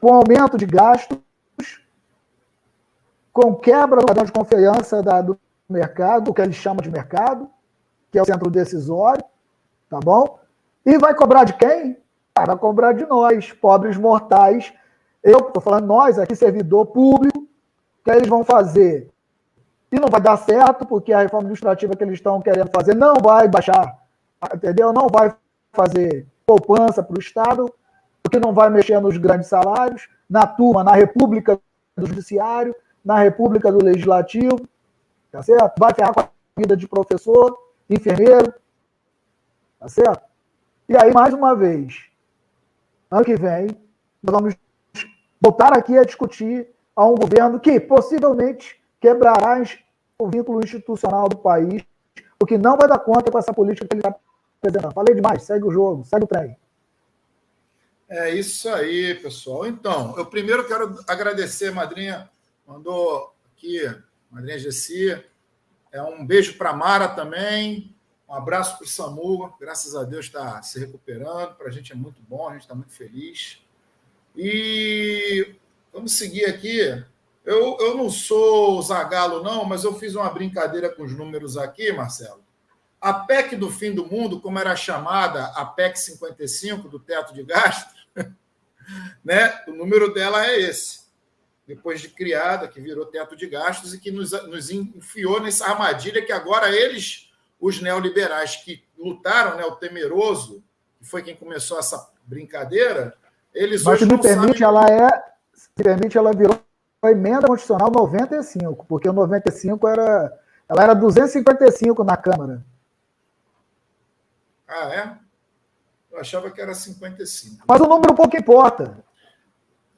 com aumento de gastos, com quebra do padrão de confiança do mercado, o que eles chamam de mercado, que é o centro decisório, tá bom? E vai cobrar de quem? Vai cobrar de nós, pobres mortais. Eu estou falando nós aqui, servidor público, que eles vão fazer. E não vai dar certo, porque a reforma administrativa que eles estão querendo fazer não vai baixar, entendeu? Não vai fazer poupança para o Estado, porque não vai mexer nos grandes salários, na turma, na república do judiciário, na república do legislativo, tá certo? Vai ferrar com a vida de professor, enfermeiro, tá certo? E aí, mais uma vez, ano que vem, nós vamos voltar aqui a discutir a um governo que possivelmente quebrará o vínculo institucional do país, porque não vai dar conta com essa política que ele está apresentando. Falei demais, segue o jogo, segue o trem. É isso aí, pessoal. Então, eu primeiro quero agradecer, madrinha, mandou aqui, madrinha Gessi, um beijo para a Mara também, um abraço para o Samu, graças a Deus está se recuperando, para a gente é muito bom, a gente está muito feliz. E vamos seguir aqui. Eu não sou Zagalo, não, mas eu fiz uma brincadeira com os números aqui, Marcelo. A PEC do fim do mundo, como era chamada, a PEC 55, do teto de gastos, né? O número dela é esse. Depois de criada, que virou teto de gastos e que nos enfiou nessa armadilha que agora eles, os neoliberais que lutaram, né, o temeroso, que foi quem começou essa brincadeira, eles mas hoje se me não permite, sabem... ela virou a emenda constitucional 95, porque o 95 ela era 255 na Câmara. Ah, é? Eu achava que era 55. Mas o número pouco importa.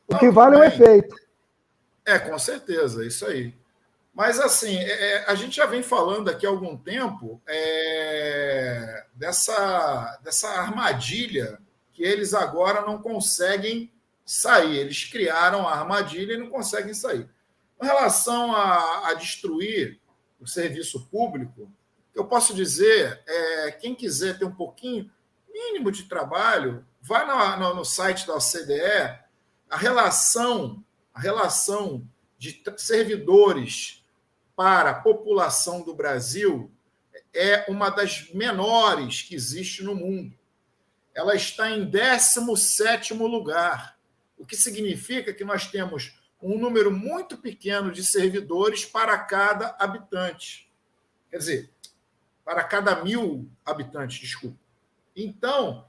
O que vale é o efeito. Com certeza, isso aí. Mas, assim, a gente já vem falando aqui há algum tempo dessa armadilha que eles agora não conseguem sair. Eles criaram a armadilha e não conseguem sair. Com relação a destruir o serviço público, eu posso dizer, quem quiser ter um pouquinho mínimo de trabalho, vai no site da OCDE, a relação de servidores para a população do Brasil é uma das menores que existe no mundo. Ela está em 17º lugar, o que significa que nós temos um número muito pequeno de servidores para cada habitante. Quer dizer, para cada 1.000 habitantes, desculpa. Então,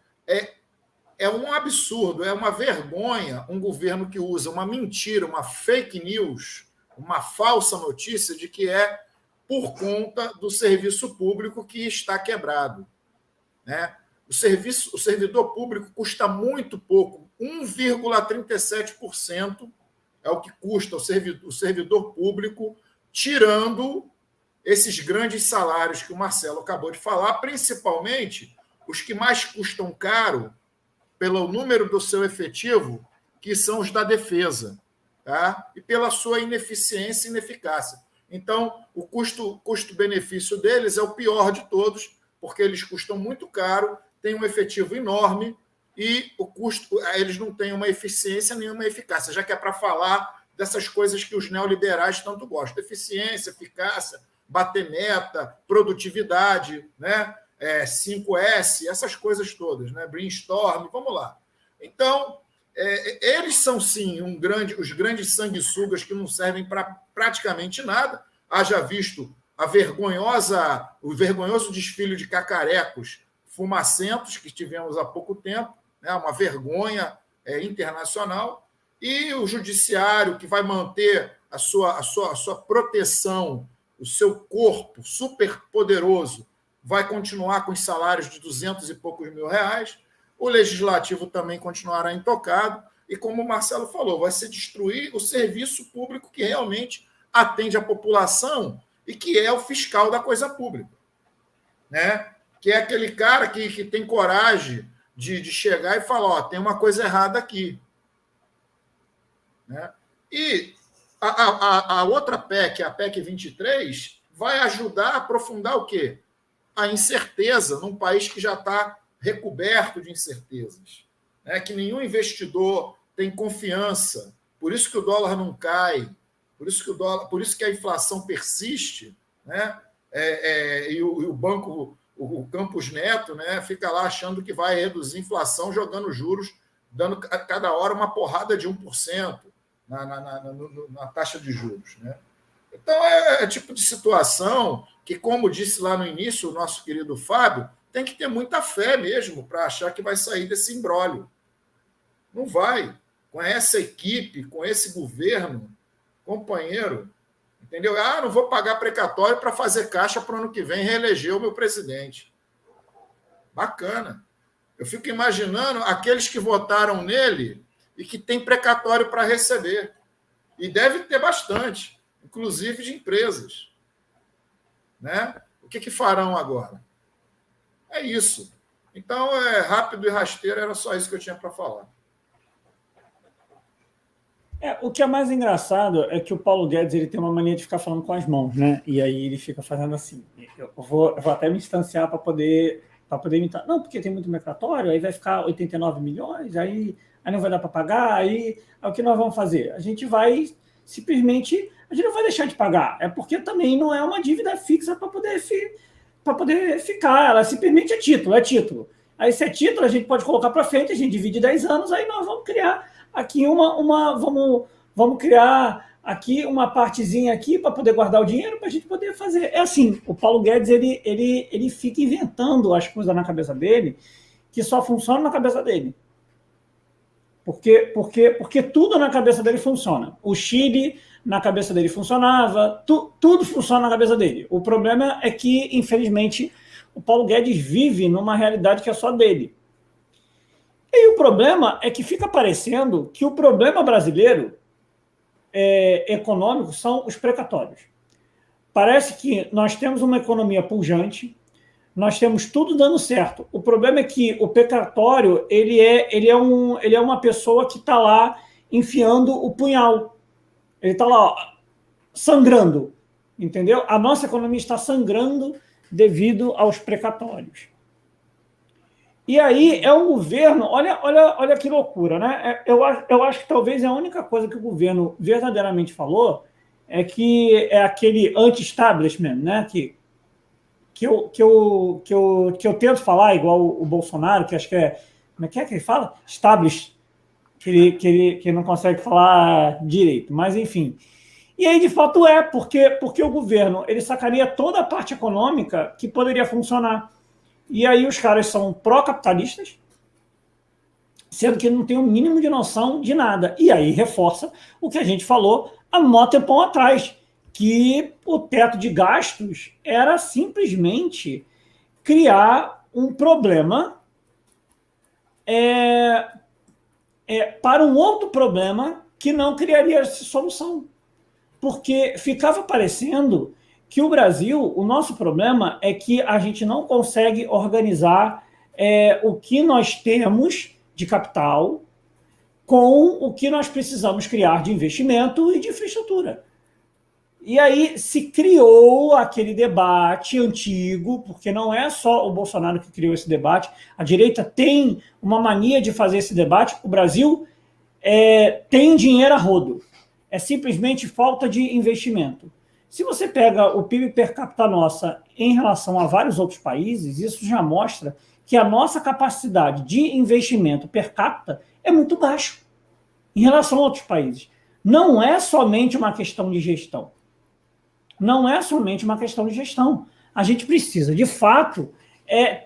é um absurdo, é uma vergonha um governo que usa uma mentira, uma fake news, uma falsa notícia de que é por conta do serviço público que está quebrado. Né? O servidor público custa muito pouco, 1,37% é o que custa o servidor público, tirando esses grandes salários que o Marcelo acabou de falar, principalmente os que mais custam caro pelo número do seu efetivo, que são os da defesa, tá? E pela sua ineficiência e ineficácia. Então, o custo-benefício deles é o pior de todos, porque eles custam muito caro, têm um efetivo enorme e eles não têm uma eficiência nem uma eficácia, já que é para falar dessas coisas que os neoliberais tanto gostam: eficiência, eficácia, bater meta, produtividade, né? 5S, essas coisas todas, né? Brainstorm, vamos lá. Então, eles são, sim, os grandes sanguessugas que não servem para praticamente nada. Haja visto o vergonhoso desfile de cacarecos fumacentos que tivemos há pouco tempo, né? Uma vergonha internacional, e o judiciário que vai manter a sua proteção, o seu corpo super poderoso, vai continuar com os salários de 200 e poucos mil reais, o legislativo também continuará intocado, e como o Marcelo falou, vai se destruir o serviço público que realmente atende a população e que é o fiscal da coisa pública, né? Que é aquele cara que tem coragem de chegar e falar: ó, tem uma coisa errada aqui. Né? E a outra PEC, a PEC 23, vai ajudar a aprofundar o quê? A incerteza num país que já está recoberto de incertezas, né? Que nenhum investidor tem confiança, por isso que o dólar não cai, por isso que a inflação persiste, né? E o banco, o Campos Neto, né, fica lá achando que vai reduzir a inflação, jogando juros, dando a cada hora uma porrada de 1% na taxa de juros, né? Então, é tipo de situação que, como disse lá no início o nosso querido Fábio, tem que ter muita fé mesmo para achar que vai sair desse imbróglio. Não vai. Com essa equipe, com esse governo, companheiro, entendeu? Não vou pagar precatório para fazer caixa para o ano que vem reeleger o meu presidente. Bacana. Eu fico imaginando aqueles que votaram nele e que tem precatório para receber. E deve ter bastante, inclusive de empresas. Né? O que farão agora? É isso. Então, rápido e rasteiro, era só isso que eu tinha para falar. O que é mais engraçado é que o Paulo Guedes ele tem uma mania de ficar falando com as mãos, né? E aí ele fica fazendo assim. Eu vou até me instanciar para poder imitar. Não, porque tem muito mercatório, aí vai ficar 89 milhões, aí não vai dar para pagar, aí o que nós vamos fazer? A gente vai simplesmente... A gente não vai deixar de pagar. É porque também não é uma dívida fixa para poder ficar. Ela simplesmente é título. Aí, se é título, a gente pode colocar para frente, a gente divide 10 anos, aí nós vamos criar aqui vamos criar aqui uma partezinha aqui para poder guardar o dinheiro para a gente poder fazer. É assim, o Paulo Guedes ele fica inventando as coisas na cabeça dele que só funcionam na cabeça dele. Porque tudo na cabeça dele funciona. O Chile, na cabeça dele, funcionava, tudo funciona na cabeça dele. O problema é que, infelizmente, o Paulo Guedes vive numa realidade que é só dele. E o problema é que fica parecendo que o problema brasileiro econômico são os precatórios. Parece que nós temos uma economia pujante, nós temos tudo dando certo. O problema é que o precatório ele é uma pessoa que está lá enfiando o punhal. Ele está lá, ó, sangrando, entendeu? A nossa economia está sangrando devido aos precatórios. E aí é um governo, olha que loucura, né? Eu acho que talvez a única coisa que o governo verdadeiramente falou é que é aquele anti-establishment, né? Que eu tento falar igual o Bolsonaro, que acho que é. Como é que ele fala? Establish, que ele não consegue falar direito, mas enfim. E aí, de fato, porque o governo ele sacaria toda a parte econômica que poderia funcionar. E aí os caras são pró-capitalistas, sendo que não tem o mínimo de noção de nada. E aí reforça o que a gente falou há mó tempão atrás, que o teto de gastos era simplesmente criar um problema para um outro problema que não criaria solução. Porque ficava parecendo que o Brasil, o nosso problema é que a gente não consegue organizar o que nós temos de capital com o que nós precisamos criar de investimento e de infraestrutura. E aí se criou aquele debate antigo, porque não é só o Bolsonaro que criou esse debate, a direita tem uma mania de fazer esse debate, o Brasil tem dinheiro a rodo, é simplesmente falta de investimento. Se você pega o PIB per capita nossa em relação a vários outros países, isso já mostra que a nossa capacidade de investimento per capita é muito baixo em relação a outros países. Não é somente uma questão de gestão. Não é somente uma questão de gestão. A gente precisa, de fato,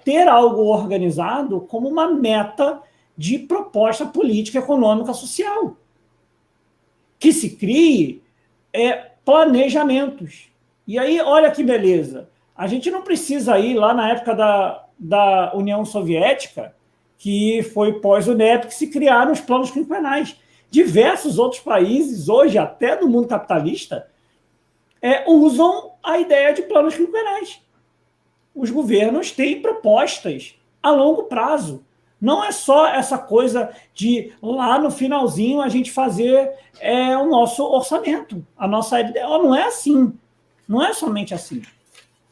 ter algo organizado como uma meta de proposta política, econômica, social. Que se crie planejamentos. E aí, olha que beleza. A gente não precisa ir lá na época da União Soviética, que foi pós-UNEP, que se criaram os planos quinquenais. Diversos outros países, hoje, até do mundo capitalista, usam a ideia de planos quinquenais. Os governos têm propostas a longo prazo. Não é só essa coisa de lá no finalzinho a gente fazer o nosso orçamento, a nossa LDO. Não é assim. Não é somente assim.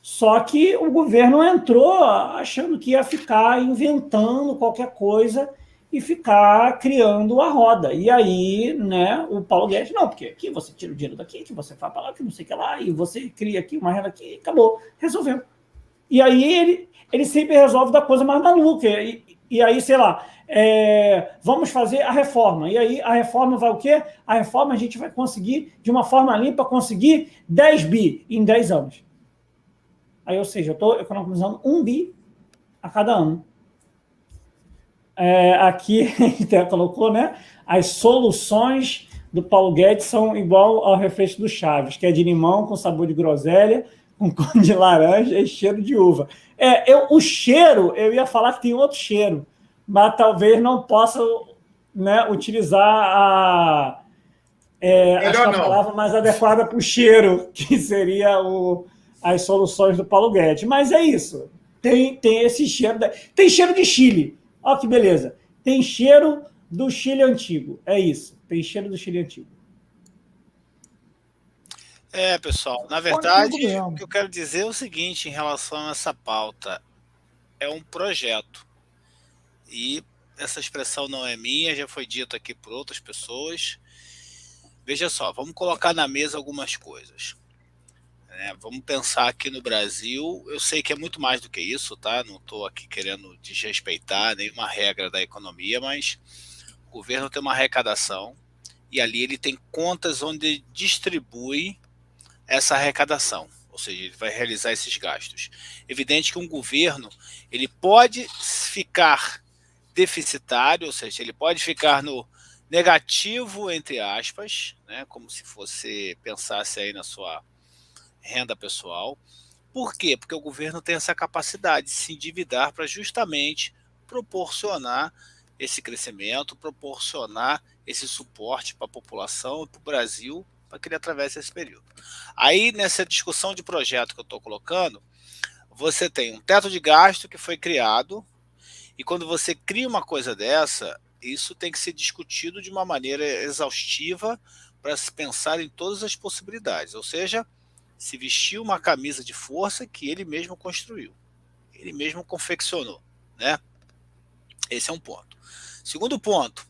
Só que o governo entrou achando que ia ficar inventando qualquer coisa e ficar criando a roda. E aí, né, o Paulo Guedes, não, porque aqui você tira o dinheiro daqui, que você faz para lá, que não sei o que lá, e você cria aqui uma renda aqui, e acabou, resolveu. E aí ele sempre resolve da coisa mais maluca. E aí, sei lá, vamos fazer a reforma. E aí a reforma vai o quê? A reforma a gente vai conseguir, de uma forma limpa, conseguir 10 bi em 10 anos. Aí, ou seja, eu estou economizando 1 bi a cada ano. Aqui, até colocou, né? As soluções do Paulo Guedes são igual ao refresco do Chaves, que é de limão com sabor de groselha, com cor de laranja e cheiro de uva. O cheiro, eu ia falar que tem outro cheiro, mas talvez não possa, né, utilizar a palavra mais adequada para o cheiro, que seria as soluções do Paulo Guedes. Mas é isso. Tem esse cheiro. Tem cheiro de Chile. Olha que beleza. Tem cheiro do Chile antigo. É isso. Tem cheiro do Chile antigo. Pessoal, na verdade, o que eu quero dizer é o seguinte em relação a essa pauta. É um projeto. E essa expressão não é minha, já foi dito aqui por outras pessoas. Veja só, vamos colocar na mesa algumas coisas. Vamos pensar aqui no Brasil, eu sei que é muito mais do que isso, tá? Não estou aqui querendo desrespeitar nenhuma regra da economia, mas o governo tem uma arrecadação e ali ele tem contas onde distribui essa arrecadação, ou seja, ele vai realizar esses gastos. Evidente que um governo ele pode ficar deficitário, ou seja, ele pode ficar no negativo, entre aspas, né? Como se você pensasse aí na sua renda pessoal. Por quê? Porque o governo tem essa capacidade de se endividar para justamente proporcionar esse crescimento, proporcionar esse suporte para a população e para o Brasil para que ele atravesse esse período. Aí, nessa discussão de projeto que eu estou colocando, você tem um teto de gasto que foi criado, e quando você cria uma coisa dessa, isso tem que ser discutido de uma maneira exaustiva para se pensar em todas as possibilidades, ou seja, se vestir uma camisa de força que ele mesmo construiu, ele mesmo confeccionou, né? Esse é um ponto. Segundo ponto,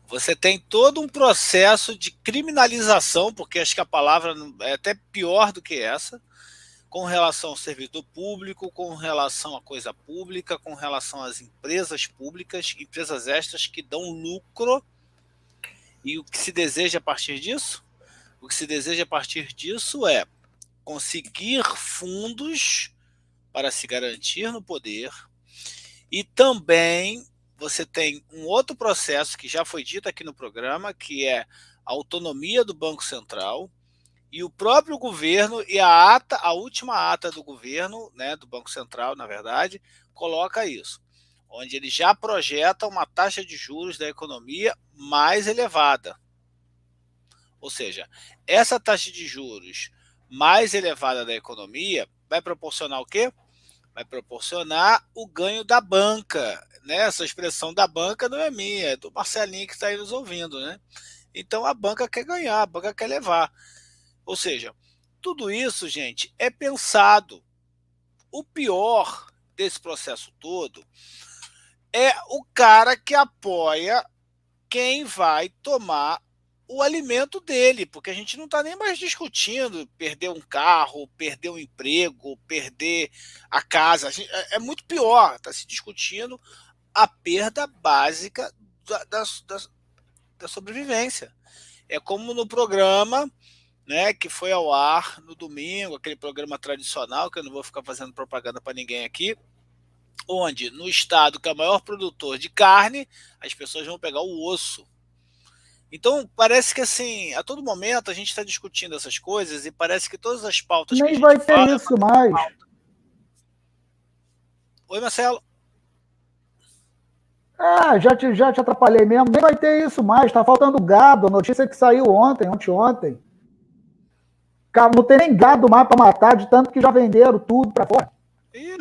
você tem todo um processo de criminalização, porque acho que a palavra é até pior do que essa, com relação ao servidor público, com relação à coisa pública, com relação às empresas públicas, empresas estas que dão lucro. E o que se deseja a partir disso? O que se deseja a partir disso é conseguir fundos para se garantir no poder, e também você tem um outro processo que já foi dito aqui no programa, que é a autonomia do Banco Central, e o próprio governo, e a última ata do governo, né, do Banco Central, na verdade, coloca isso, onde ele já projeta uma taxa de juros da economia mais elevada. Ou seja, essa taxa de juros mais elevada da economia vai proporcionar o quê? Vai proporcionar o ganho da banca, né? Essa expressão da banca não é minha, é do Marcelinho que está aí nos ouvindo, né? Então a banca quer ganhar, a banca quer levar. Ou seja, tudo isso, gente, é pensado. O pior desse processo todo é o cara que apoia quem vai tomar o alimento dele, porque a gente não está nem mais discutindo perder um carro, perder um emprego, perder a casa. É muito pior, está se discutindo a perda básica da sobrevivência. É como no programa, né, que foi ao ar no domingo, aquele programa tradicional, que eu não vou ficar fazendo propaganda para ninguém aqui, onde no estado que é o maior produtor de carne, as pessoas vão pegar o osso. Então, parece que assim, a todo momento a gente está discutindo essas coisas e parece que todas as pautas Nem que a gente vai ter fala... isso mais. Oi, Marcelo. Ah, já te atrapalhei mesmo. Nem vai ter isso mais. Está faltando gado. A notícia que saiu ontem. Não tem nem gado mais para matar, de tanto que já venderam tudo para fora.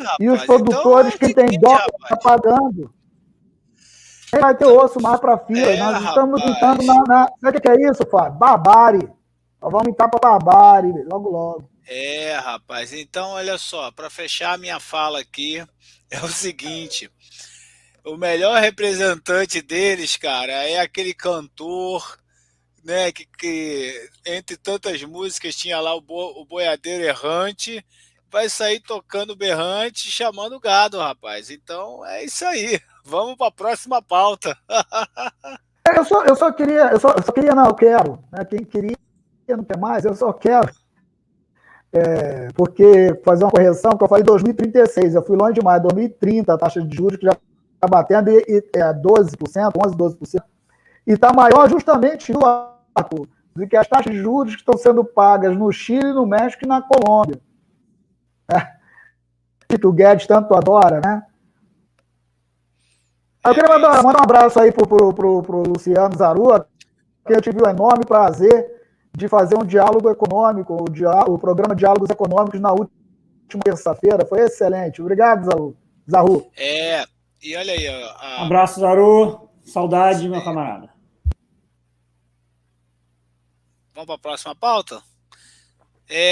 Rapaz, e os produtores então que têm dó estão pagando. Nem vai ter osso mais para fila. Nós estamos entrando na... Sabe o que é isso, Fábio? Barbárie. Nós vamos entrar para barbárie logo, logo. Rapaz. Então, olha só, para fechar a minha fala aqui, é o seguinte... O melhor representante deles, cara, é aquele cantor, né, que entre tantas músicas tinha lá o boiadeiro errante, vai sair tocando berrante, chamando gado, rapaz. Então é isso aí. Vamos para a próxima pauta. Eu só queria, não, eu quero. Né, quem queria não quer mais, eu só quero. Porque fazer uma correção, que eu falei 2036, eu fui longe demais, 2030, a taxa de juros que já está batendo 12%, 11%, 12%, e está maior justamente no arco do que as taxas de juros que estão sendo pagas no Chile, no México e na Colômbia. Que o Guedes tanto adora, né? Eu queria mandar um abraço aí pro Luciano Zarua, que eu tive o enorme prazer de fazer um diálogo econômico, o programa Diálogos Econômicos na última terça-feira. Foi excelente. Obrigado, Zaru. E olha aí. Um abraço, Zaru. Saudade, meu camarada. Vamos para a próxima pauta?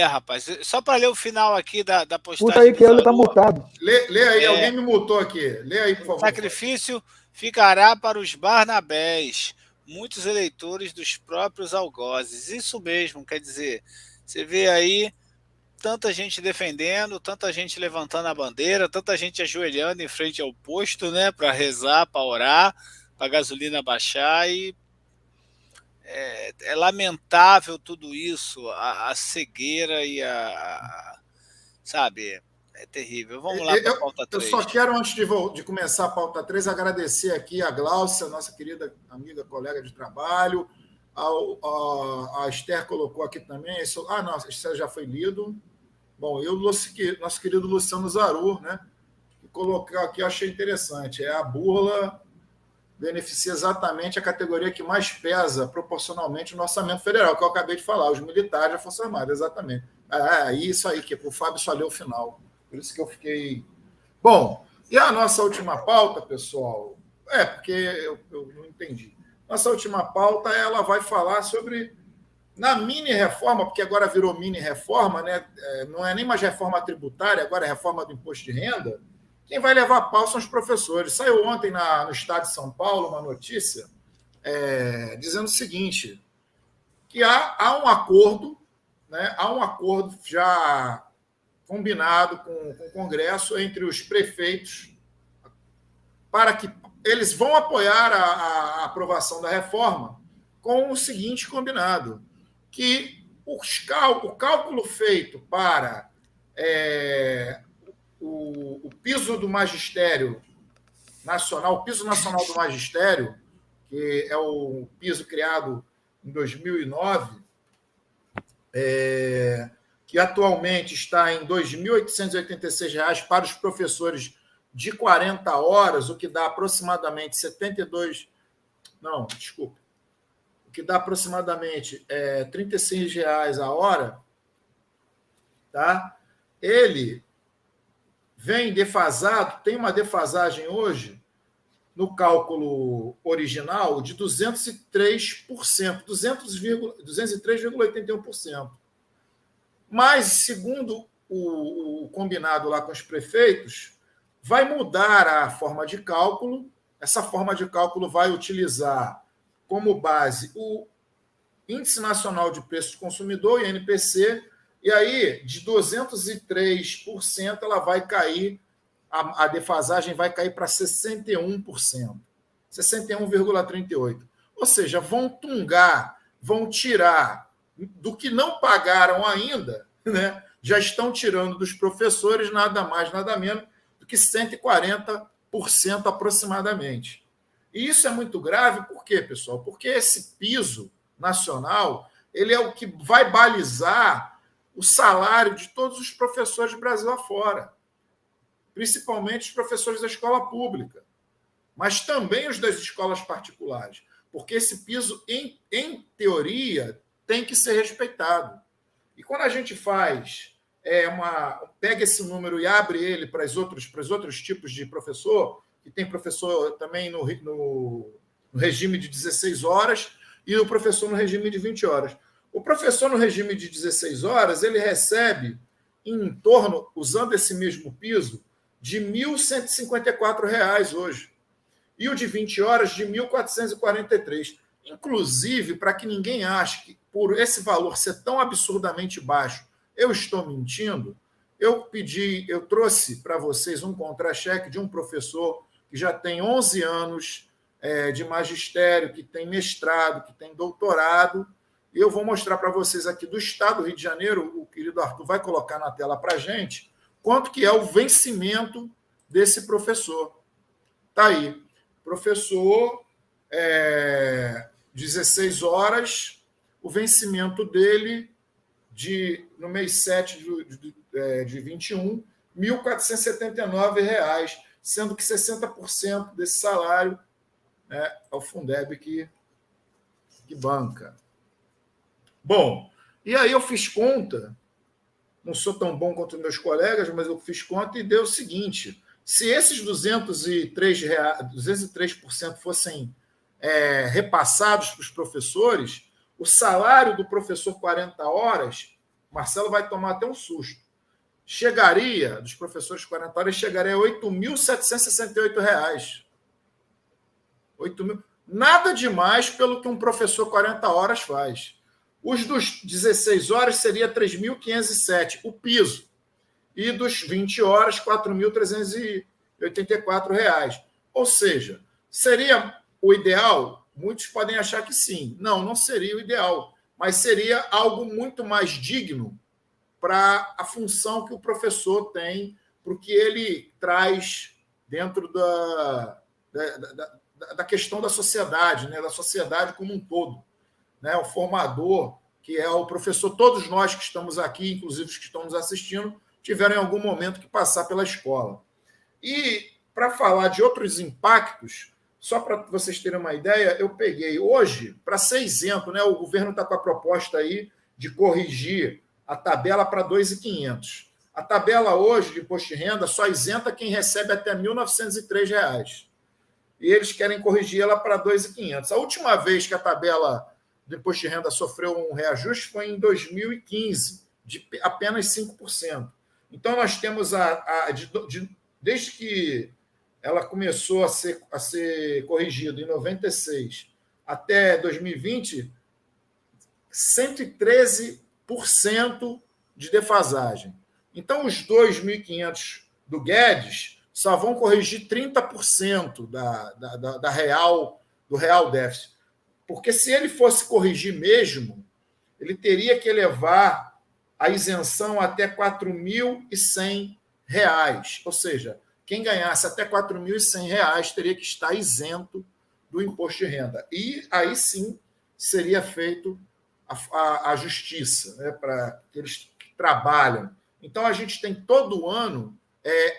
Rapaz. Só para ler o final aqui da postagem. Puta aí que ele está mutado. Lê aí, alguém me mutou aqui. Lê aí, por favor. Sacrifício ficará para os Barnabés, muitos eleitores dos próprios algozes. Isso mesmo, quer dizer, você vê aí tanta gente defendendo, tanta gente levantando a bandeira, tanta gente ajoelhando em frente ao posto, né, para rezar, para orar, para a gasolina baixar, e é lamentável tudo isso, a cegueira e sabe, é terrível. Vamos lá para a pauta 3. Eu só quero, antes de começar a pauta 3, agradecer aqui a Gláucia, nossa querida amiga, colega de trabalho, a Esther colocou aqui também, nossa, isso já foi lido. Bom, e o nosso querido Luciano Zaru, né, que colocou aqui, eu achei interessante, é a burla beneficia exatamente a categoria que mais pesa proporcionalmente no orçamento federal, que eu acabei de falar, os militares da Força Armada, exatamente. Isso aí, que o Fábio só leu o final. Por isso que eu fiquei... Bom, e a nossa última pauta, pessoal, porque eu não entendi. Nossa última pauta, ela vai falar sobre, na mini-reforma, porque agora virou mini-reforma, né? Não é nem mais reforma tributária, agora é reforma do imposto de renda. Quem vai levar a pau são os professores. Saiu ontem no estado de São Paulo uma notícia dizendo o seguinte, que há um acordo, né? Há um acordo já combinado com o Congresso entre os prefeitos para que eles vão apoiar a aprovação da reforma com o seguinte combinado, que o cálculo feito para o piso do magistério nacional, o piso nacional do magistério, que é o piso criado em 2009, que atualmente está em R$ 2.886 para os professores de 40 horas, o que dá aproximadamente 72... Não, desculpa. O que dá aproximadamente R$ 36 a hora, tá? Ele vem defasado, tem uma defasagem hoje, no cálculo original, de 203%, 203,81%. Mas, segundo o combinado lá com os prefeitos, vai mudar a forma de cálculo. Essa forma de cálculo vai utilizar como base o Índice Nacional de Preços do Consumidor, INPC, e aí, de 203%, ela vai cair, a defasagem vai cair para 61%, 61,38%. Ou seja, vão tungar, vão tirar do que não pagaram ainda, né? Já estão tirando dos professores nada mais, nada menos do que 140% aproximadamente. E isso é muito grave, por quê, pessoal? Porque esse piso nacional ele é o que vai balizar o salário de todos os professores do Brasil afora, principalmente os professores da escola pública, mas também os das escolas particulares, porque esse piso, em teoria, tem que ser respeitado. E quando a gente faz pega esse número e abre ele para os outros tipos de professor, que tem professor também no regime de 16 horas e o professor no regime de 20 horas. O professor no regime de 16 horas, ele recebe em torno, usando esse mesmo piso, de R$ 1.154 hoje. E o de 20 horas, de R$ 1.443. Inclusive, para que ninguém ache que por esse valor ser tão absurdamente baixo, eu estou mentindo, eu trouxe para vocês um contra-cheque de um professor que já tem 11 anos de magistério, que tem mestrado, que tem doutorado, e eu vou mostrar para vocês aqui do estado do Rio de Janeiro, o querido Arthur vai colocar na tela para a gente, quanto que é o vencimento desse professor. Está aí. Professor, 16 horas, o vencimento dele no mês 7 de 21, R$ 1.479, sendo que 60% desse salário é o Fundeb que banca. Bom, e aí eu fiz conta, não sou tão bom quanto meus colegas, mas eu fiz conta e deu o seguinte, se esses 203% fossem repassados para os professores, o salário do professor 40 horas, Marcelo vai tomar até um susto, dos professores 40 horas, chegaria a R$ 8.768. 8 mil. Nada demais pelo que um professor 40 horas faz. Os dos 16 horas seria 3.507, o piso. E dos 20 horas, R$ 4.384. Ou seja, seria o ideal? Muitos podem achar que sim. Não seria o ideal, mas seria algo muito mais digno para a função que o professor tem, para o que ele traz dentro da questão da sociedade, né? Da sociedade como um todo. Né? O formador, que é o professor, todos nós que estamos aqui, inclusive os que estão nos assistindo, tiveram em algum momento que passar pela escola. E, para falar de outros impactos, só para vocês terem uma ideia, eu peguei hoje, para ser isento, né, o governo está com a proposta aí de corrigir a tabela para 2.500. A tabela hoje de imposto de renda só isenta quem recebe até R$ 1.903. E eles querem corrigir ela para 2.500. A última vez que a tabela do imposto de renda sofreu um reajuste foi em 2015, de apenas 5%. Então, nós temos desde que ela começou a ser corrigida em 96 até 2020, 113% de defasagem. Então, os 2.500 do Guedes só vão corrigir 30% do real déficit. Porque se ele fosse corrigir mesmo, ele teria que elevar a isenção até R$ 4.100. Ou seja, quem ganhasse até R$ 4.100 teria que estar isento do imposto de renda. E aí sim seria feito a justiça, né, para aqueles que trabalham. Então, a gente tem todo ano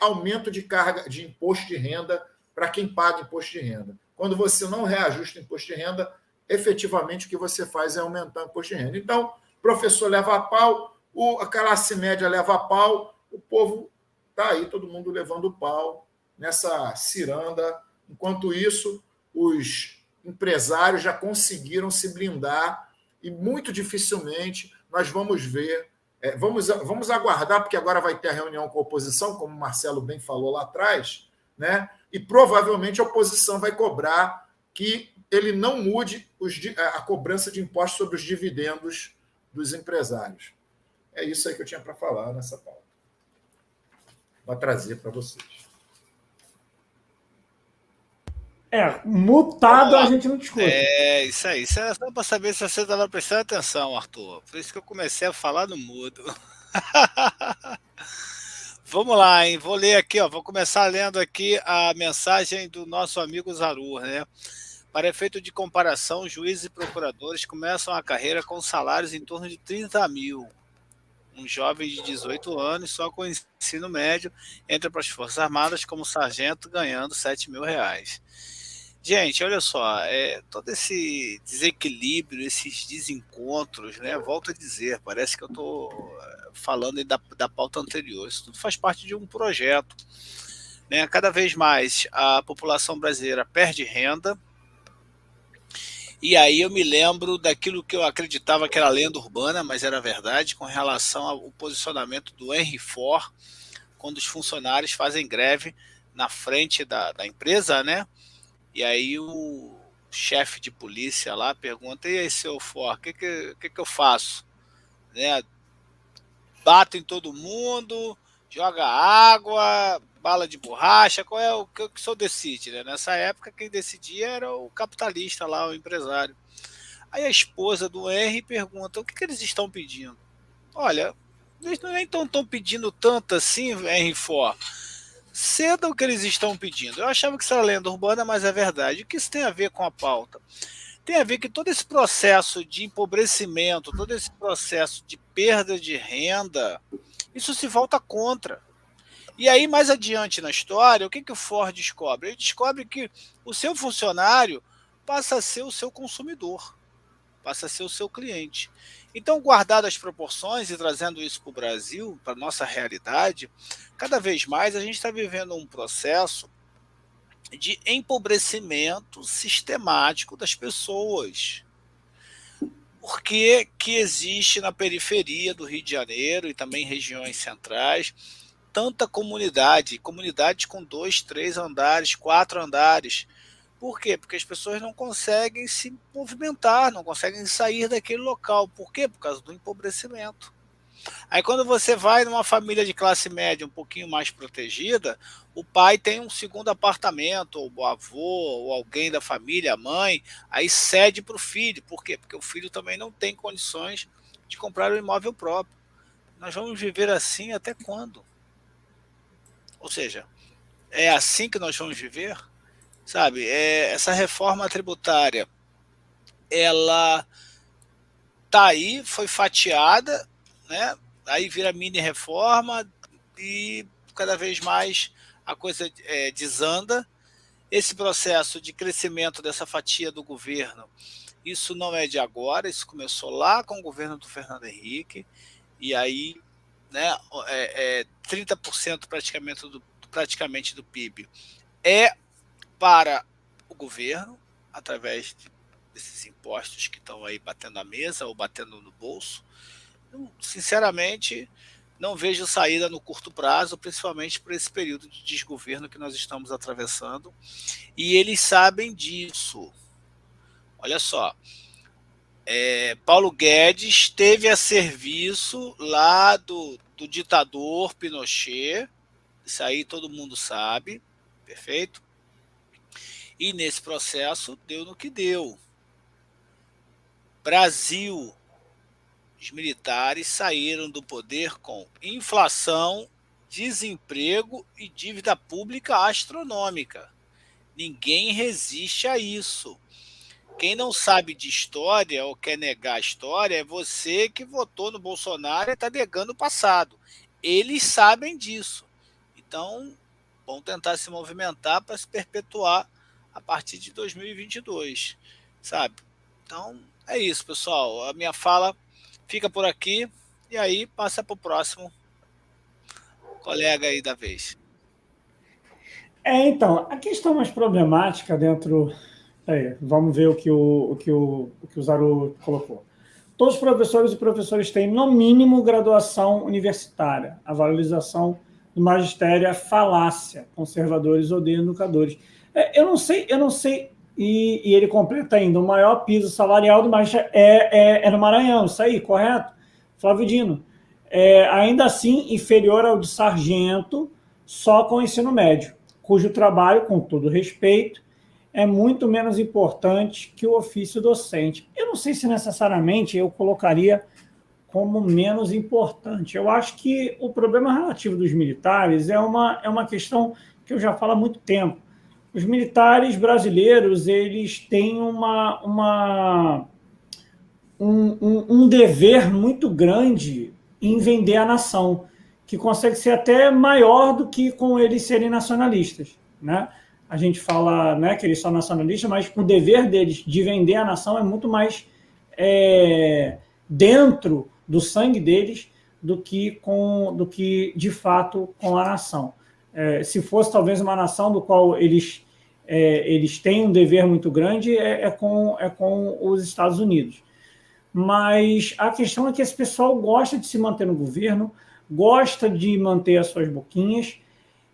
aumento de carga de imposto de renda para quem paga imposto de renda. Quando você não reajusta o imposto de renda, efetivamente o que você faz é aumentar o imposto de renda. Então, o professor leva a pau, a classe média leva a pau, o povo está aí, todo mundo levando o pau nessa ciranda. Enquanto isso, os empresários já conseguiram se blindar e muito dificilmente nós vamos ver. Vamos aguardar, porque agora vai ter a reunião com a oposição, como o Marcelo bem falou lá atrás, né? E provavelmente a oposição vai cobrar que ele não mude a cobrança de impostos sobre os dividendos dos empresários. É isso aí que eu tinha para falar nessa pauta. Vou trazer para vocês. Mutado a gente não discute. Isso aí. Isso era só para saber se você estava prestando atenção, Arthur. Por isso que eu comecei a falar no mudo. Vamos lá, hein? Vou ler aqui, ó. Vou começar lendo aqui a mensagem do nosso amigo Zarur, né? Para efeito de comparação, juízes e procuradores começam a carreira com salários em torno de 30 mil. Um jovem de 18 anos, só com ensino médio, entra para as Forças Armadas como sargento, ganhando R$7 mil. Gente, olha só, todo esse desequilíbrio, esses desencontros, né? Volto a dizer, parece que eu estou falando da pauta anterior. Isso tudo faz parte de um projeto, né? Cada vez mais a população brasileira perde renda. E aí eu me lembro daquilo que eu acreditava que era lenda urbana, mas era verdade, com relação ao posicionamento do Henry Ford, quando os funcionários fazem greve na frente da empresa, né? E aí o chefe de polícia lá pergunta: e aí, seu Ford, o que eu faço? Né? Bato em todo mundo, joga água, bala de borracha, qual é o que o senhor decide? Né? Nessa época, quem decidia era o capitalista lá, o empresário. Aí a esposa do Henry pergunta: o que eles estão pedindo? Olha, eles nem estão pedindo tanto assim, Henry Ford. Ceda o que eles estão pedindo. Eu achava que isso era lenda urbana, mas é verdade. O que isso tem a ver com a pauta? Tem a ver que todo esse processo de empobrecimento, todo esse processo de perda de renda, isso se volta contra. E aí, mais adiante na história, o que o Ford descobre? Ele descobre que o seu funcionário passa a ser o seu consumidor, passa a ser o seu cliente. Então, guardado as proporções e trazendo isso para o Brasil, para a nossa realidade, cada vez mais a gente está vivendo um processo de empobrecimento sistemático das pessoas. Por que existe na periferia do Rio de Janeiro e também regiões centrais tanta comunidade com 2, 3 andares, 4 andares? Por quê? Porque as pessoas não conseguem se movimentar, não conseguem sair daquele local. Por quê? Por causa do empobrecimento. Aí quando você vai numa família de classe média um pouquinho mais protegida, o pai tem um segundo apartamento, ou o avô, ou alguém da família, a mãe, aí cede para o filho. Por quê? Porque o filho também não tem condições de comprar um imóvel próprio. Nós vamos viver assim até quando? Ou seja, é assim que nós vamos viver? Sabe, essa reforma tributária, ela tá aí, foi fatiada, né? Aí vira mini reforma e cada vez mais a coisa desanda. esse processo de crescimento dessa fatia do governo, isso não é de agora, isso começou lá com o governo do Fernando Henrique, e aí, né, 30% praticamente do PIB é para o governo, através desses impostos que estão aí batendo a mesa ou batendo no bolso. Eu, sinceramente, não vejo saída no curto prazo, principalmente por esse período de desgoverno que nós estamos atravessando, e eles sabem disso. Olha só, Paulo Guedes esteve a serviço lá do ditador Pinochet, isso aí todo mundo sabe, perfeito? E nesse processo deu no que deu. Brasil, os militares saíram do poder com inflação, desemprego e dívida pública astronômica. Ninguém resiste a isso. Quem não sabe de história ou quer negar a história é você que votou no Bolsonaro e está negando o passado. Eles sabem disso. Então, vão tentar se movimentar para se perpetuar a partir de 2022, sabe? Então, é isso, pessoal. A minha fala fica por aqui e aí passa para o próximo colega aí da vez. Então, a questão mais problemática dentro... vamos ver o que o Zaru colocou. Todos os professores e professores têm, no mínimo, graduação universitária. A valorização do magistério é falácia. Conservadores odeiam educadores. Eu não sei, e ele completa ainda, o maior piso salarial do magistério é no Maranhão, isso aí, correto? Flávio Dino. Ainda assim, inferior ao de sargento, só com o ensino médio, cujo trabalho, com todo respeito, é muito menos importante que o ofício docente. Eu não sei se necessariamente eu colocaria como menos importante. Eu acho que o problema relativo dos militares é uma questão que eu já falo há muito tempo. Os militares brasileiros, eles têm um dever muito grande em vender a nação, que consegue ser até maior do que com eles serem nacionalistas, né? A gente fala, né, que eles são nacionalistas, mas o dever deles de vender a nação é muito mais dentro do sangue deles do que de fato com a nação. Se fosse talvez uma nação do qual eles têm um dever muito grande, é com os Estados Unidos. Mas a questão é que esse pessoal gosta de se manter no governo, gosta de manter as suas boquinhas,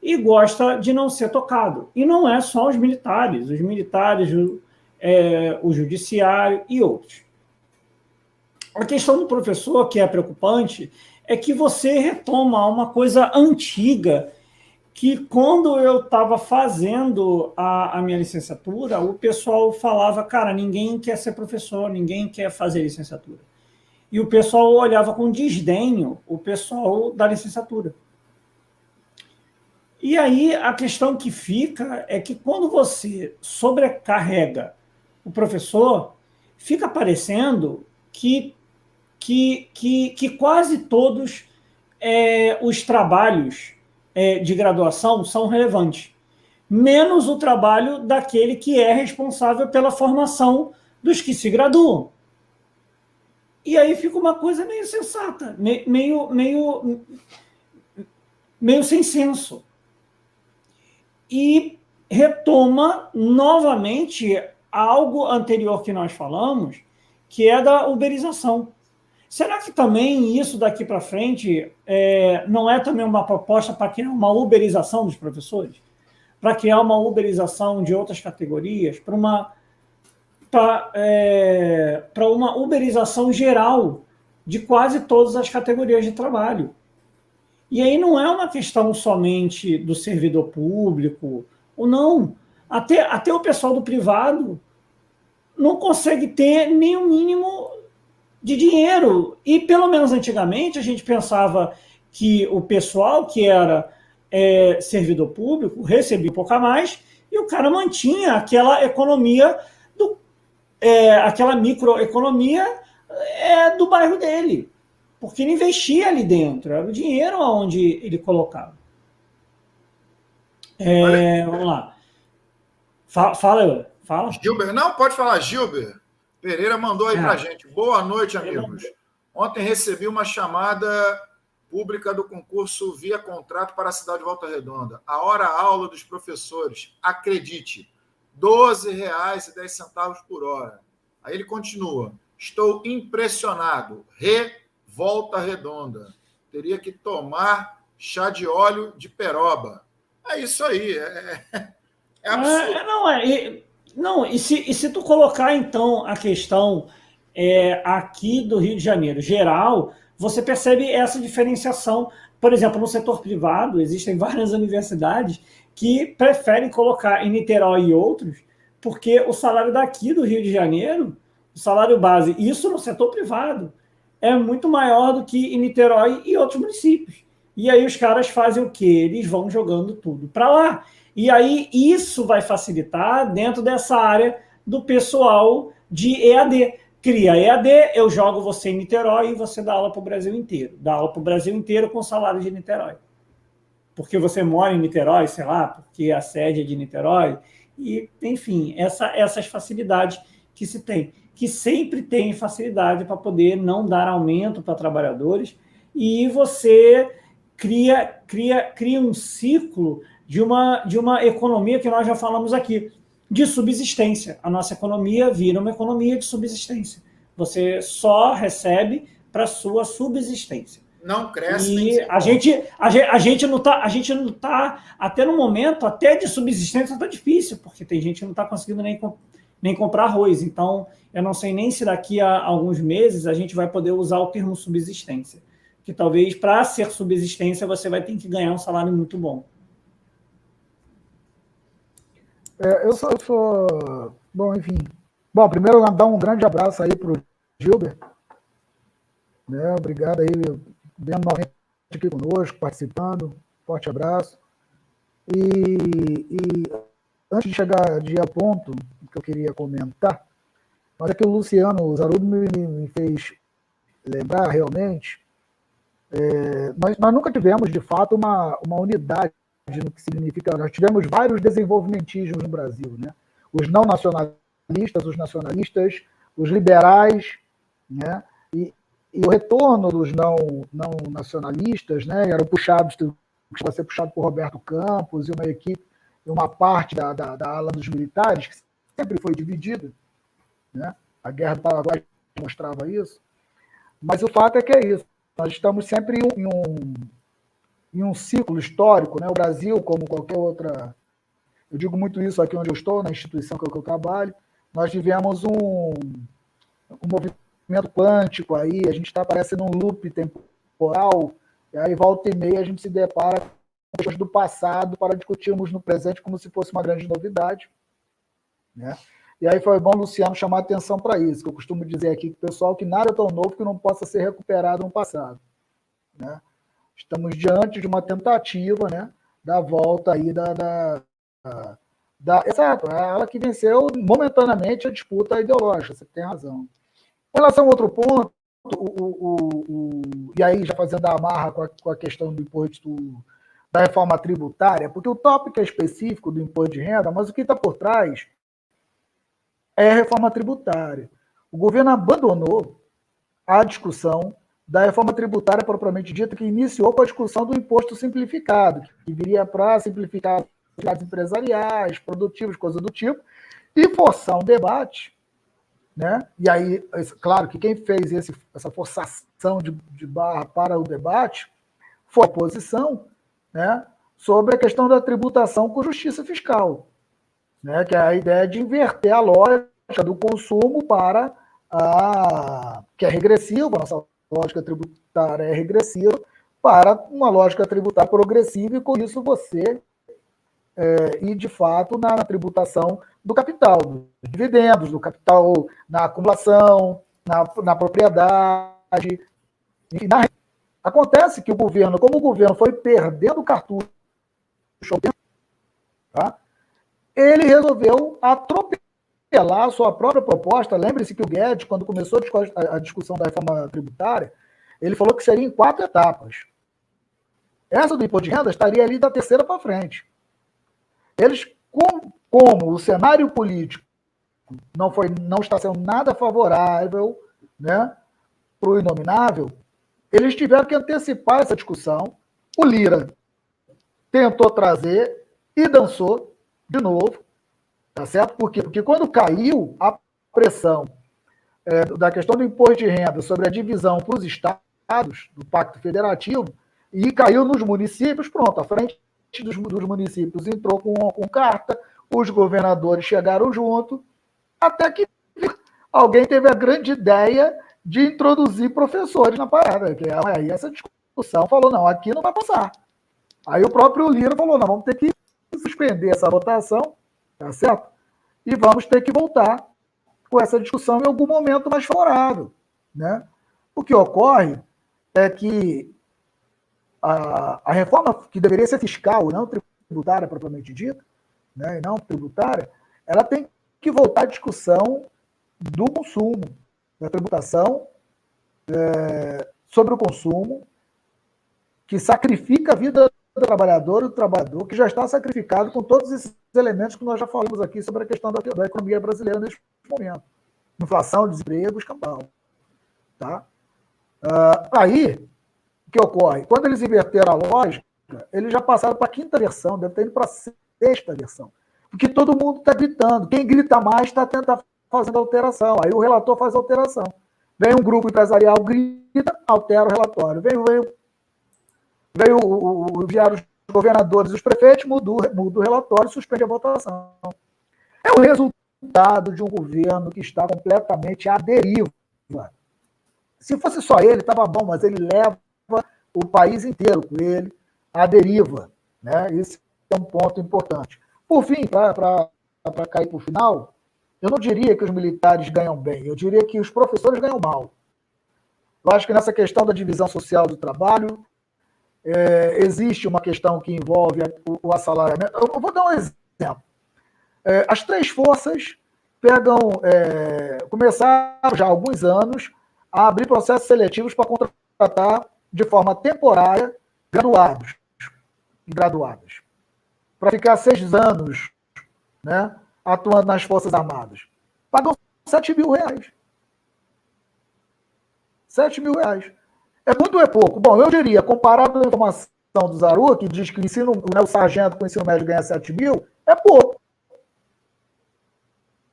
e gosta de não ser tocado. E não é só os militares, o judiciário e outros. A questão do professor, que é preocupante, é que você retoma uma coisa antiga, que quando eu estava fazendo a minha licenciatura, o pessoal falava, cara, ninguém quer ser professor, ninguém quer fazer licenciatura. E o pessoal olhava com desdenho o pessoal da licenciatura. E aí a questão que fica é que quando você sobrecarrega o professor, fica parecendo que quase todos os trabalhos de graduação são relevantes, menos o trabalho daquele que é responsável pela formação dos que se graduam. E aí fica uma coisa meio sensata, meio sem senso. E retoma novamente algo anterior que nós falamos, que é da uberização. Será que também isso daqui para frente não é também uma proposta para criar uma uberização dos professores? Para criar uma uberização de outras categorias? Para uma uberização geral de quase todas as categorias de trabalho? E aí não é uma questão somente do servidor público, ou não. Até o pessoal do privado não consegue ter nem o mínimo de dinheiro. E, pelo menos antigamente, a gente pensava que o pessoal que era servidor público recebia um pouco a mais e o cara mantinha aquela economia, aquela microeconomia do bairro dele. Porque ele investia ali dentro, era o dinheiro onde ele colocava. Vamos lá. Fala. Gilber, não, pode falar, Gilber. Pereira mandou aí para a gente. Boa noite, amigos. Ontem recebi uma chamada pública do concurso via contrato para a cidade de Volta Redonda. A hora-aula dos professores, acredite, R$ 12,10 por hora. Aí ele continua. Estou impressionado. Volta Redonda. Teria que tomar chá de óleo de peroba. É isso aí. É absurdo. E se tu colocar, então, a questão aqui do Rio de Janeiro, geral, você percebe essa diferenciação. Por exemplo, no setor privado, existem várias universidades que preferem colocar em Niterói e outros, porque o salário daqui do Rio de Janeiro, o salário base, isso no setor privado, é muito maior do que em Niterói e outros municípios. E aí os caras fazem o quê? Eles vão jogando tudo para lá. E aí isso vai facilitar dentro dessa área do pessoal de EAD. Cria EAD, eu jogo você em Niterói e você dá aula para o Brasil inteiro. Dá aula para o Brasil inteiro com salário de Niterói. Porque você mora em Niterói, sei lá, porque a sede é de Niterói. E, enfim, essas facilidades que se tem. Que sempre tem facilidade para poder não dar aumento para trabalhadores. E você cria um ciclo de uma economia que nós já falamos aqui, de subsistência. A nossa economia vira uma economia de subsistência. Você só recebe para sua subsistência. Não cresce. E a gente não está, até no momento, até de subsistência está difícil, porque tem gente que não está conseguindo nem comprar arroz. Então, eu não sei nem se daqui a alguns meses a gente vai poder usar o termo subsistência. Que talvez, para ser subsistência, você vai ter que ganhar um salário muito bom. Eu sou... Bom, enfim. Bom, primeiro, dar um grande abraço aí para o Gilber. Né? Obrigado aí, vendo novamente aqui conosco, participando. Forte abraço. E antes de chegar a ponto que eu queria comentar, mas é que o Luciano Zarudo me fez lembrar realmente. Nós nunca tivemos, de fato, uma unidade no que significa. Nós tivemos vários desenvolvimentismos no Brasil, né? Os não nacionalistas, os nacionalistas, os liberais, né? E o retorno dos não nacionalistas, né? Eram puxados, vai ser puxado por Roberto Campos e uma equipe, uma parte da ala dos militares, que sempre foi dividida, né? A Guerra do Paraguai mostrava isso. Mas o fato é que é isso. Nós estamos sempre em um ciclo histórico, né? O Brasil, como qualquer outra... Eu digo muito isso aqui onde eu estou, na instituição que eu trabalho. Nós vivemos um movimento quântico aí, a gente está parecendo um loop temporal, e aí volta e meia a gente se depara com coisas do passado para discutirmos no presente como se fosse uma grande novidade, né? E aí foi bom o Luciano chamar a atenção para isso, que eu costumo dizer aqui para o pessoal que nada é tão novo que não possa ser recuperado no passado, né? Estamos diante de uma tentativa, né, da volta aí exato, é ela que venceu momentaneamente a disputa ideológica, você tem razão. Com relação a outro ponto, e aí já fazendo a amarra com a questão do imposto da reforma tributária, porque o tópico é específico do imposto de renda, mas o que está por trás é a reforma tributária. O governo abandonou a discussão da reforma tributária propriamente dita, que iniciou com a discussão do imposto simplificado, que viria para simplificar atividades empresariais, produtivas, coisas do tipo, e forçar um debate, né? E aí, claro que quem fez essa forçação de barra para o debate foi a oposição, né, sobre a questão da tributação com justiça fiscal, né, que é a ideia de inverter a lógica do consumo para que é regressiva, a nossa lógica tributária é regressiva, para uma lógica tributária progressiva, e com isso você ir, de fato, na tributação do capital, dos dividendos, do capital na acumulação, na propriedade. E acontece que o governo, como o governo foi perdendo cartucho, tá? Ele resolveu atropelar a sua própria proposta. Lembre-se que o Guedes, quando começou a discussão da reforma tributária, ele falou que seria em 4 etapas. Essa do imposto de renda estaria ali da terceira para frente. Eles como o cenário político não está sendo nada favorável, né, para o inominável, eles tiveram que antecipar essa discussão. O Lira tentou trazer e dançou de novo, tá certo? Por quê? Porque quando caiu a pressão da questão do imposto de renda sobre a divisão para os estados do Pacto Federativo e caiu nos municípios, pronto, a frente dos municípios entrou com carta, os governadores chegaram junto, até que alguém teve a grande ideia de introduzir professores na parada, que aí essa discussão falou, não, aqui não vai passar. Aí o próprio Lira falou, não, vamos ter que suspender essa votação, tá certo? E vamos ter que voltar com essa discussão em algum momento mais favorável, né? O que ocorre é que a reforma que deveria ser fiscal, não tributária propriamente dita, né, e não tributária, ela tem que voltar à discussão do consumo, da tributação sobre o consumo, que sacrifica a vida do trabalhador que já está sacrificado com todos esses elementos que nós já falamos aqui sobre a questão da economia brasileira neste momento. Inflação, desemprego, escambau. Tá? Aí, o que ocorre? Quando eles inverteram a lógica, eles já passaram para a quinta versão, deve ter ido para a sexta versão. Porque todo mundo está gritando. Quem grita mais está fazendo alteração. Aí o relator faz alteração. Vem um grupo empresarial, grita, altera o relatório. Vieram os governadores e os prefeitos, muda o relatório e suspende a votação. É o resultado de um governo que está completamente à deriva. Se fosse só ele, estava bom, mas ele leva o país inteiro com ele à deriva. Né? Esse é um ponto importante. Por fim, para cair para o final, eu não diria que os militares ganham bem, eu diria que os professores ganham mal. Eu acho que nessa questão da divisão social do trabalho, existe uma questão que envolve o assalariamento. Eu vou dar um exemplo. As três forças começaram já há alguns anos a abrir processos seletivos para contratar de forma temporária graduados e graduadas, para ficar 6 anos, né, atuando nas Forças Armadas. Pagam R$7 mil. R$7 mil. É muito ou é pouco? Bom, eu diria, comparado à informação do Zaru, que diz que o sargento com o ensino médio ganha 7 mil, é pouco.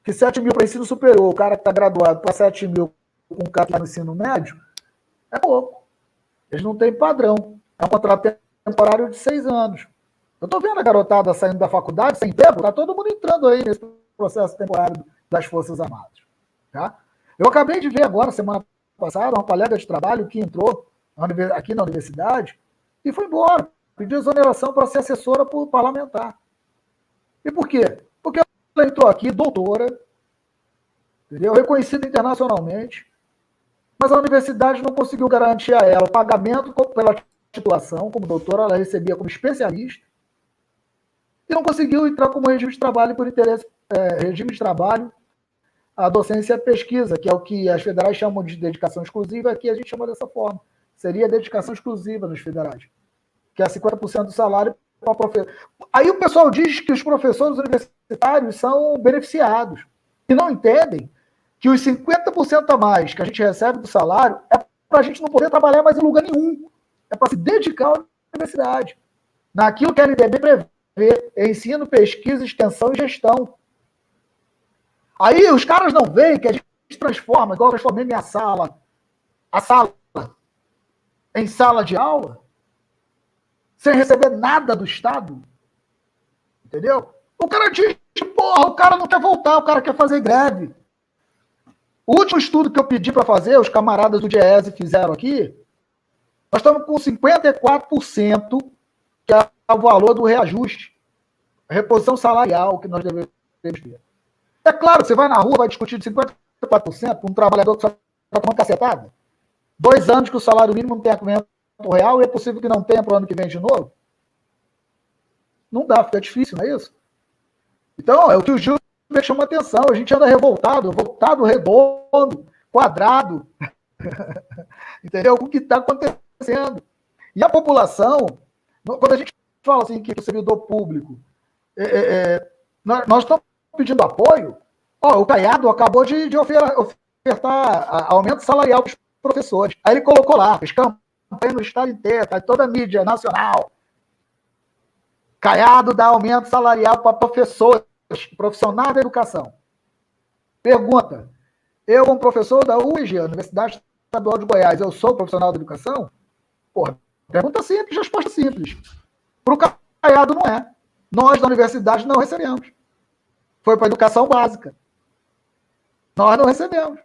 Que 7 mil para ensino superior, o cara que está graduado para 7 mil com um cara que está no ensino médio, é pouco. Eles não têm padrão. É um contrato temporário de 6 anos. Eu estou vendo a garotada saindo da faculdade sem tempo, está todo mundo entrando aí nesse processo temporário das Forças Armadas. Tá? Eu acabei de ver agora, semana passada, uma colega de trabalho que entrou aqui na universidade e foi embora. Pediu exoneração para ser assessora por parlamentar. E por quê? Porque ela entrou aqui, doutora, entendeu? Reconhecida internacionalmente, mas a universidade não conseguiu garantir a ela o pagamento pela titulação, como doutora, ela recebia como especialista, e não conseguiu entrar como regime de trabalho por interesse, regime de trabalho, a docência e a pesquisa, que é o que as federais chamam de dedicação exclusiva, aqui a gente chama dessa forma. Seria dedicação exclusiva nos federais, que é 50% do salário para o professor. Aí o pessoal diz que os professores universitários são beneficiados, e não entendem que os 50% a mais que a gente recebe do salário é para a gente não poder trabalhar mais em lugar nenhum. É para se dedicar à universidade. Naquilo que a LDB prevê, ensino, pesquisa, extensão e gestão. Aí os caras não veem que a gente transforma, igual eu transformei minha sala, a sala em sala de aula, sem receber nada do Estado. Entendeu? O cara diz, porra, o cara não quer voltar, o cara quer fazer greve. O último estudo que eu pedi para fazer, os camaradas do DIEESE fizeram aqui, nós estamos com 54%, que é o valor do reajuste, a reposição salarial que nós devemos ter. É claro, você vai na rua, vai discutir de 54% com um trabalhador que só está tomando cacetada. 2 anos que o salário mínimo não tem aumento real e é possível que não tenha para o ano que vem de novo? Não dá, fica difícil, não é isso? Então, é o que o Gil chama atenção. A gente anda voltado redondo, quadrado. Entendeu? O que está acontecendo? E a população, quando a gente fala assim que o servidor público Nós estamos pedindo apoio. O Caiado acabou de ofertar aumento salarial para os professores. Aí ele colocou lá, fez campanha no estado inteiro, tá, toda a mídia nacional. Caiado dá aumento salarial para professores, profissionais da educação. Pergunta, eu, como professor da UEG, Universidade Estadual de Goiás, eu sou profissional da educação? Porra, pergunta simples, resposta simples. Para o Caiado não é. Nós, da universidade, não recebemos. Foi para a educação básica. Nós não recebemos.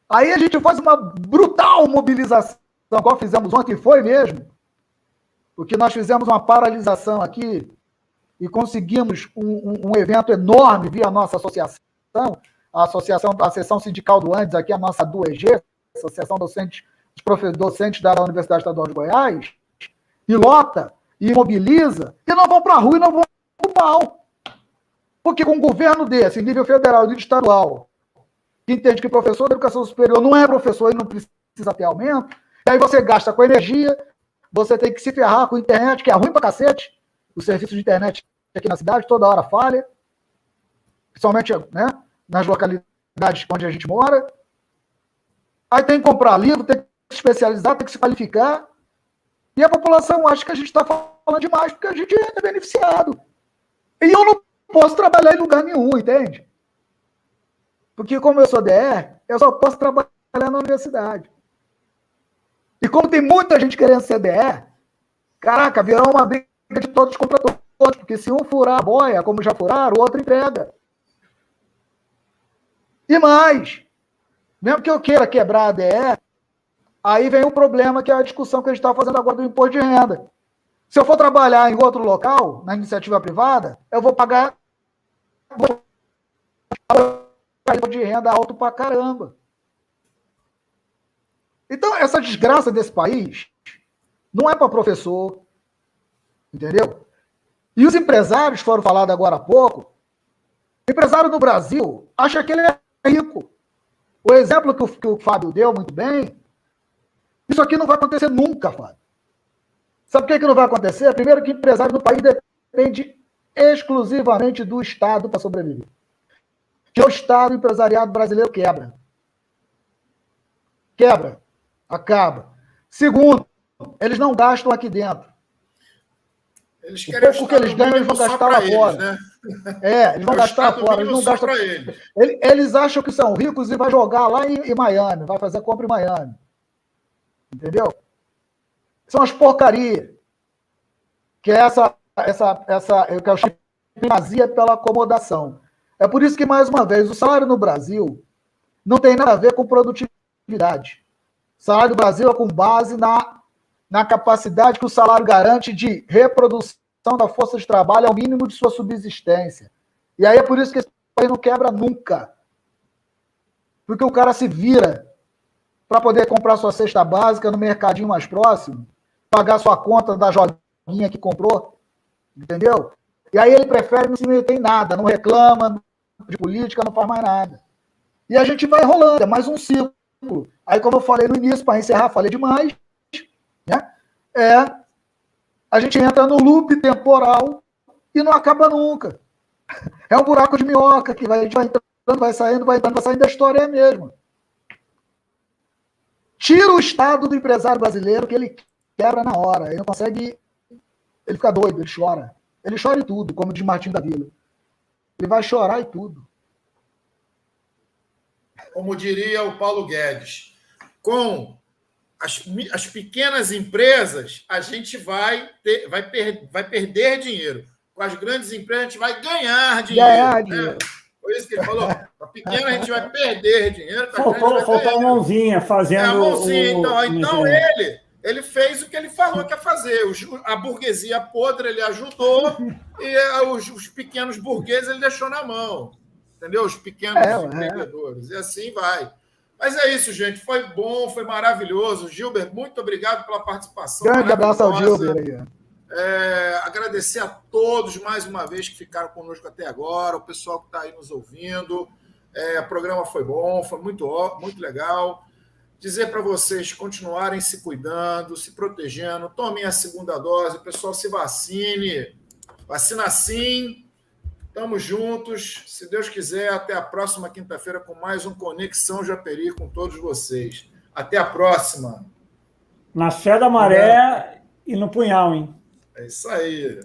Aí a gente faz uma brutal mobilização, igual fizemos ontem, foi mesmo, porque nós fizemos uma paralisação aqui e conseguimos um evento enorme via a nossa associação, a Seção Sindical do Andes, aqui a nossa ADUEG, Associação Docentes da Universidade Estadual de Goiás, e lota, e mobiliza, e não vão para a rua e não vão para o pau. Porque com um governo desse, em nível federal e nível estadual, que entende que professor da educação superior não é professor e não precisa ter aumento, e aí você gasta com energia, você tem que se ferrar com internet, que é ruim pra cacete, o serviço de internet aqui na cidade toda hora falha, principalmente, né, nas localidades onde a gente mora. Aí tem que comprar livro, tem que se especializar, tem que se qualificar, e a população acha que a gente está falando demais, porque a gente é beneficiado. E eu não posso trabalhar em lugar nenhum, entende? Porque como eu sou DR, eu só posso trabalhar na universidade. E como tem muita gente querendo ser DR, caraca, virou uma briga de todos contra todos, porque se um furar a boia, como já furaram, o outro entrega. E mais, mesmo que eu queira quebrar a DR, aí vem um problema, que é a discussão que a gente está fazendo agora do imposto de renda. Se eu for trabalhar em outro local, na iniciativa privada, eu vou pagar de renda alto pra caramba. Então, essa desgraça desse país não é para professor, entendeu? E os empresários, foram falados agora há pouco, o empresário no Brasil acha que ele é rico. O exemplo que o Fábio deu muito bem, isso aqui não vai acontecer nunca, Fábio. Sabe por que não vai acontecer? Primeiro que o empresário do país depende exclusivamente do Estado para sobreviver. Que o Estado empresariado brasileiro quebra. Quebra. Acaba. Segundo, eles não gastam aqui dentro. Eles querem o pouco que eles ganham, eles vão gastar lá fora. Né? Eles vão gastar lá fora. Eles não gastam. Eles acham que são ricos e vai jogar lá em Miami, vai fazer compra em Miami. Entendeu? São as porcarias. Que é essa que é o primazia pela acomodação. É por isso que, mais uma vez, o salário no Brasil não tem nada a ver com produtividade. O salário do Brasil é com base na capacidade que o salário garante de reprodução da força de trabalho ao mínimo de sua subsistência. E aí é por isso que esse país não quebra nunca. Porque o cara se vira para poder comprar sua cesta básica no mercadinho mais próximo, pagar sua conta da joguinha que comprou, entendeu? E aí ele prefere não se meter em nada, não reclama de política, não faz mais nada. E a gente vai rolando, é mais um ciclo. Aí, como eu falei no início, para encerrar, falei demais, né? A gente entra no loop temporal e não acaba nunca. É um buraco de minhoca que vai entrando, vai saindo, vai entrando, vai saindo, da história é a mesma. Tira o estado do empresário brasileiro, que ele quebra na hora. Ele não consegue... Ele fica doido, ele chora. Ele chora em tudo, como diz Martim da Vila. Ele vai chorar em tudo. Como diria o Paulo Guedes, com as pequenas empresas, a gente vai perder dinheiro. Com as grandes empresas, a gente vai ganhar dinheiro. Né? Foi isso que ele falou. Com a pequena, a gente vai perder dinheiro. Faltou a mãozinha fazendo... a mãozinha, então ele fez o que ele falou que ia fazer. A burguesia podre ele ajudou e os pequenos burgueses ele deixou na mão. Entendeu? Os pequenos empreendedores. E assim vai. Mas é isso, gente. Foi bom, foi maravilhoso. Gilber, muito obrigado pela participação. Grande abraço ao Gilber aí. Agradecer a todos mais uma vez que ficaram conosco até agora, o pessoal que está aí nos ouvindo. O programa foi bom, foi muito legal. Dizer para vocês continuarem se cuidando, se protegendo, tomem a segunda dose, o pessoal se vacine. Vacina sim, Estamos juntos. Se Deus quiser, até a próxima quinta-feira com mais um Conexão Japeri com todos vocês. Até a próxima. Na fé da maré e no punhal, hein? É isso aí.